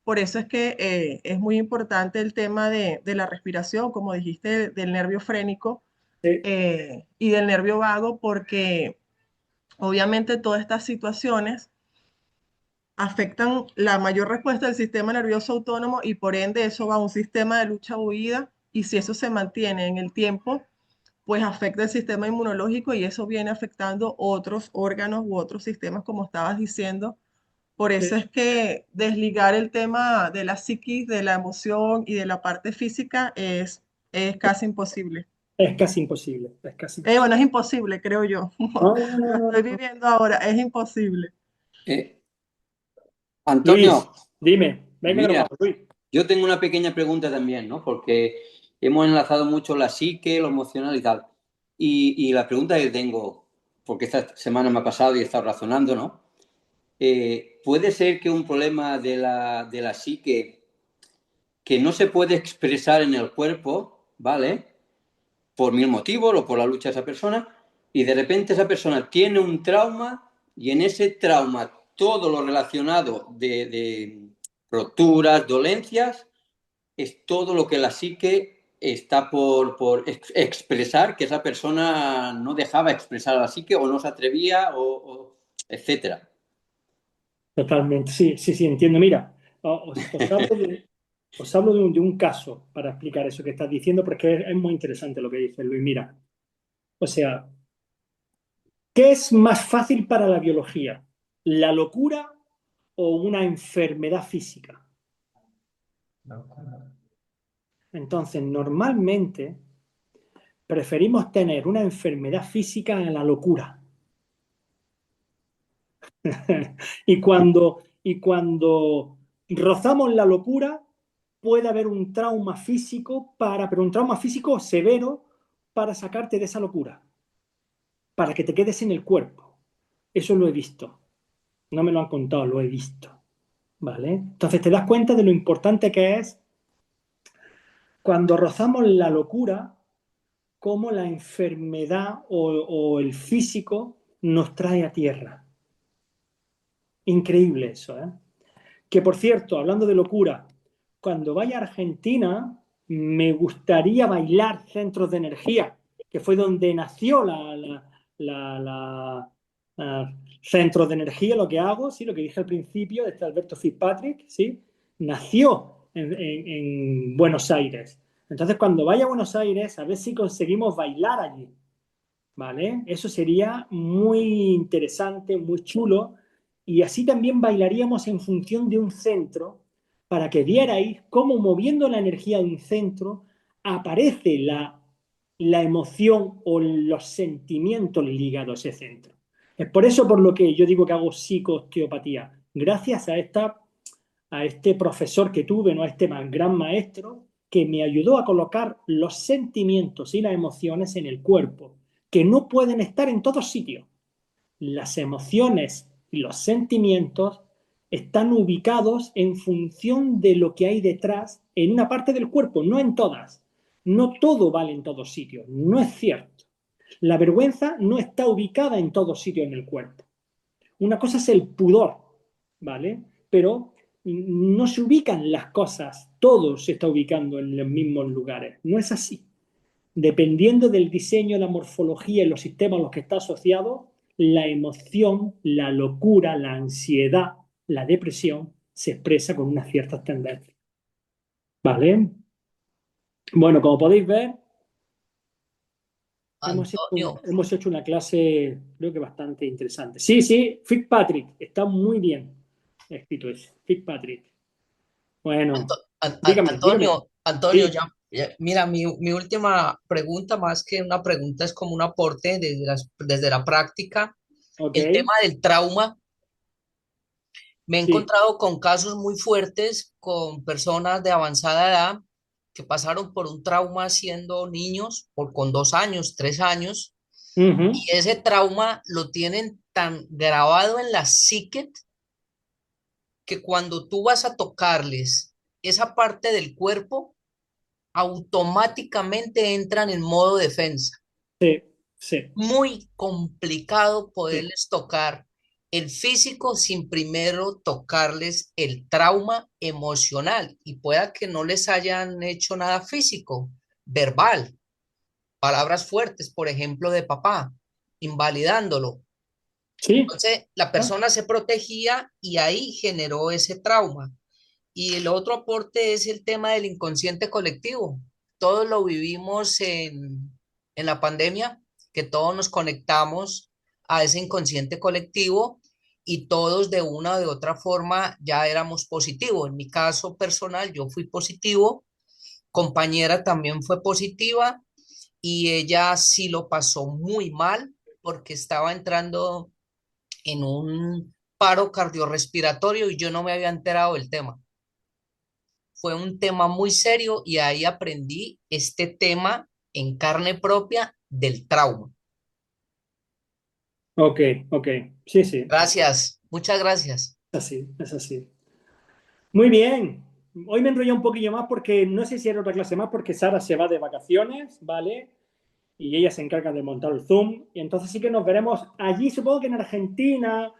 Por eso es que es muy importante el tema de la respiración, como dijiste, del nervio frénico y del nervio vago, porque obviamente todas estas situaciones afectan la mayor respuesta del sistema nervioso autónomo y por ende eso va a un sistema de lucha-huida y si eso se mantiene en el tiempo, pues afecta el sistema inmunológico y eso viene afectando otros órganos u otros sistemas, como estabas diciendo. Por eso es que desligar el tema de la psiquis, de la emoción y de la parte física es casi imposible. Es casi imposible. Bueno, es imposible, creo yo. Lo estoy viviendo ahora, es imposible. Antonio, Luis, dime. Venga, mira, Luis. yo tengo una pequeña pregunta también, ¿no? Porque hemos enlazado mucho la psique, lo emocional y tal. Y la pregunta que tengo, porque esta semana me ha pasado y he estado razonando, ¿no? ¿Puede ser que un problema de la psique que no se puede expresar en el cuerpo, ¿vale? Por mil motivos o por la lucha de esa persona, y de repente esa persona tiene un trauma y en ese trauma todo lo relacionado de roturas, dolencias, es todo lo que la psique está por expresar, que esa persona no dejaba expresar a la psique o no se atrevía, etcétera? Totalmente, sí, entiendo. Mira, os hablo Os hablo de un caso para explicar eso que estás diciendo, porque es muy interesante lo que dice Luis. Mira, o sea, ¿qué es más fácil para la biología? ¿La locura o una enfermedad física? Entonces, normalmente preferimos tener una enfermedad física a la locura. Y cuando rozamos la locura, puede haber un trauma físico pero un trauma físico severo para sacarte de esa locura, para que te quedes en el cuerpo. Eso lo he visto. No me lo han contado, lo he visto. ¿Vale? Entonces te das cuenta de lo importante que es cuando rozamos la locura, cómo la enfermedad o el físico nos trae a tierra. Increíble eso, ¿eh? Que por cierto, hablando de locura, cuando vaya a Argentina me gustaría bailar centros de energía, que fue donde nació centros de energía, lo que hago, ¿sí? Lo que dije al principio, de este Alberto Fitzpatrick, ¿sí? Nació en Buenos Aires. Entonces, cuando vaya a Buenos Aires, a ver si conseguimos bailar allí, ¿vale? Eso sería muy interesante, muy chulo, y así también bailaríamos en función de un centro para que vierais cómo moviendo la energía de un centro aparece la emoción o los sentimientos ligados a ese centro. Es por eso por lo que yo digo que hago psico-osteopatía. Gracias a este profesor que tuve, ¿no? A este gran maestro, que me ayudó a colocar los sentimientos y las emociones en el cuerpo, que no pueden estar en todos sitios. Las emociones y los sentimientos están ubicados en función de lo que hay detrás en una parte del cuerpo, no en todas. No todo vale en todos sitios, no es cierto. La vergüenza no está ubicada en todos sitios en el cuerpo. Una cosa es el pudor, ¿vale? Pero no se ubican las cosas, todo se está ubicando en los mismos lugares. No es así. Dependiendo del diseño, la morfología y los sistemas a los que está asociado, la emoción, la locura, la ansiedad, la depresión se expresa con unas ciertas tendencias. ¿Vale? Bueno, como podéis ver, Antonio, hemos hecho una clase, creo que bastante interesante. Sí, sí, Fitzpatrick, está muy bien escrito eso, Fitzpatrick. Bueno, dígame. Antonio, Sí, mira, mi última pregunta, más que una pregunta, es como un aporte desde la práctica. ok, El tema del trauma, me he sí. encontrado con casos muy fuertes, con personas de avanzada edad que pasaron por un trauma siendo niños, con 2 años, 3 años, Ujú. y ese trauma lo tienen tan grabado en la psique que cuando tú vas a tocarles esa parte del cuerpo, automáticamente entran en modo defensa. Sí, sí, Muy complicado sí. poderles tocar el físico sin primero tocarles el trauma emocional y pueda que no les hayan hecho nada físico, verbal, palabras fuertes, por ejemplo, de papá, invalidándolo. Sí. Entonces, la persona se protegía y ahí generó ese trauma. Y el otro aporte es el tema del inconsciente colectivo. Todos lo vivimos en la pandemia, que todos nos conectamos a ese inconsciente colectivo y todos de una o de otra forma ya éramos positivos. En mi caso personal, yo fui positivo, compañera también fue positiva y ella sí lo pasó muy mal porque estaba entrando en un paro cardiorrespiratorio y yo no me había enterado del tema. Fue un tema muy serio y ahí aprendí este tema en carne propia del trauma. Ok, ok. Sí, sí. Gracias, muchas gracias. Es así, es así. Muy bien. Hoy me enrollé un poquillo más porque no sé si era otra clase más porque Sara se va de vacaciones, ¿vale? Y ella se encarga de montar el Zoom. Y entonces sí que nos veremos allí, supongo que en Argentina.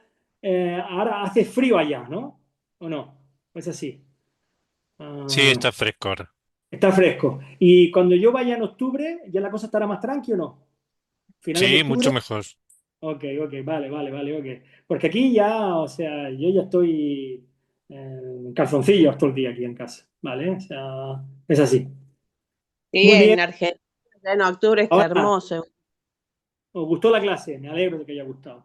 Ahora hace frío allá, ¿no? ¿O no? Es así. Sí, Ah, está fresco ahora. está fresco. Y cuando yo vaya en octubre, ¿ya la cosa estará más tranqui o no? ¿Finales de Sí, mucho octubre? mejor. Ok, ok, vale, vale, vale, ok. Porque aquí ya, o sea, yo ya estoy en calzoncillos todo el día aquí en casa. ¿vale? O sea, es así. Sí, Muy bien. en Argentina, en octubre está Ahora, hermoso. ¿os gustó la clase? Me alegro de que haya gustado.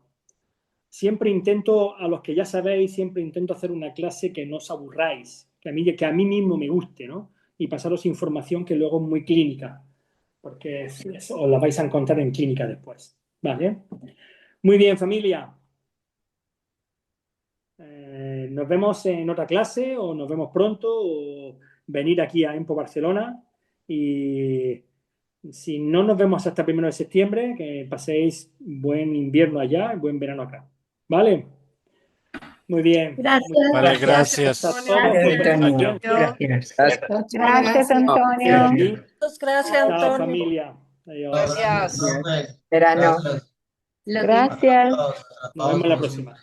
Siempre intento, a los que ya sabéis, siempre intento hacer una clase que no os aburráis, que a mí mismo me guste, ¿no? Y pasaros información que luego es muy clínica, porque eso os la vais a encontrar en clínica después, ¿vale? Muy bien, familia. Nos vemos en otra clase o nos vemos pronto o venir aquí a Empo Barcelona y si no nos vemos hasta 1 de septiembre, que paséis buen invierno allá y buen verano acá. ¿Vale? Muy bien. Gracias. Vale, gracias. Hasta todos por venir. Gracias, Antonio. Gracias, Chao, Antonio. familia. Adiós. Gracias. Verano. Gracias. Nos vemos la próxima.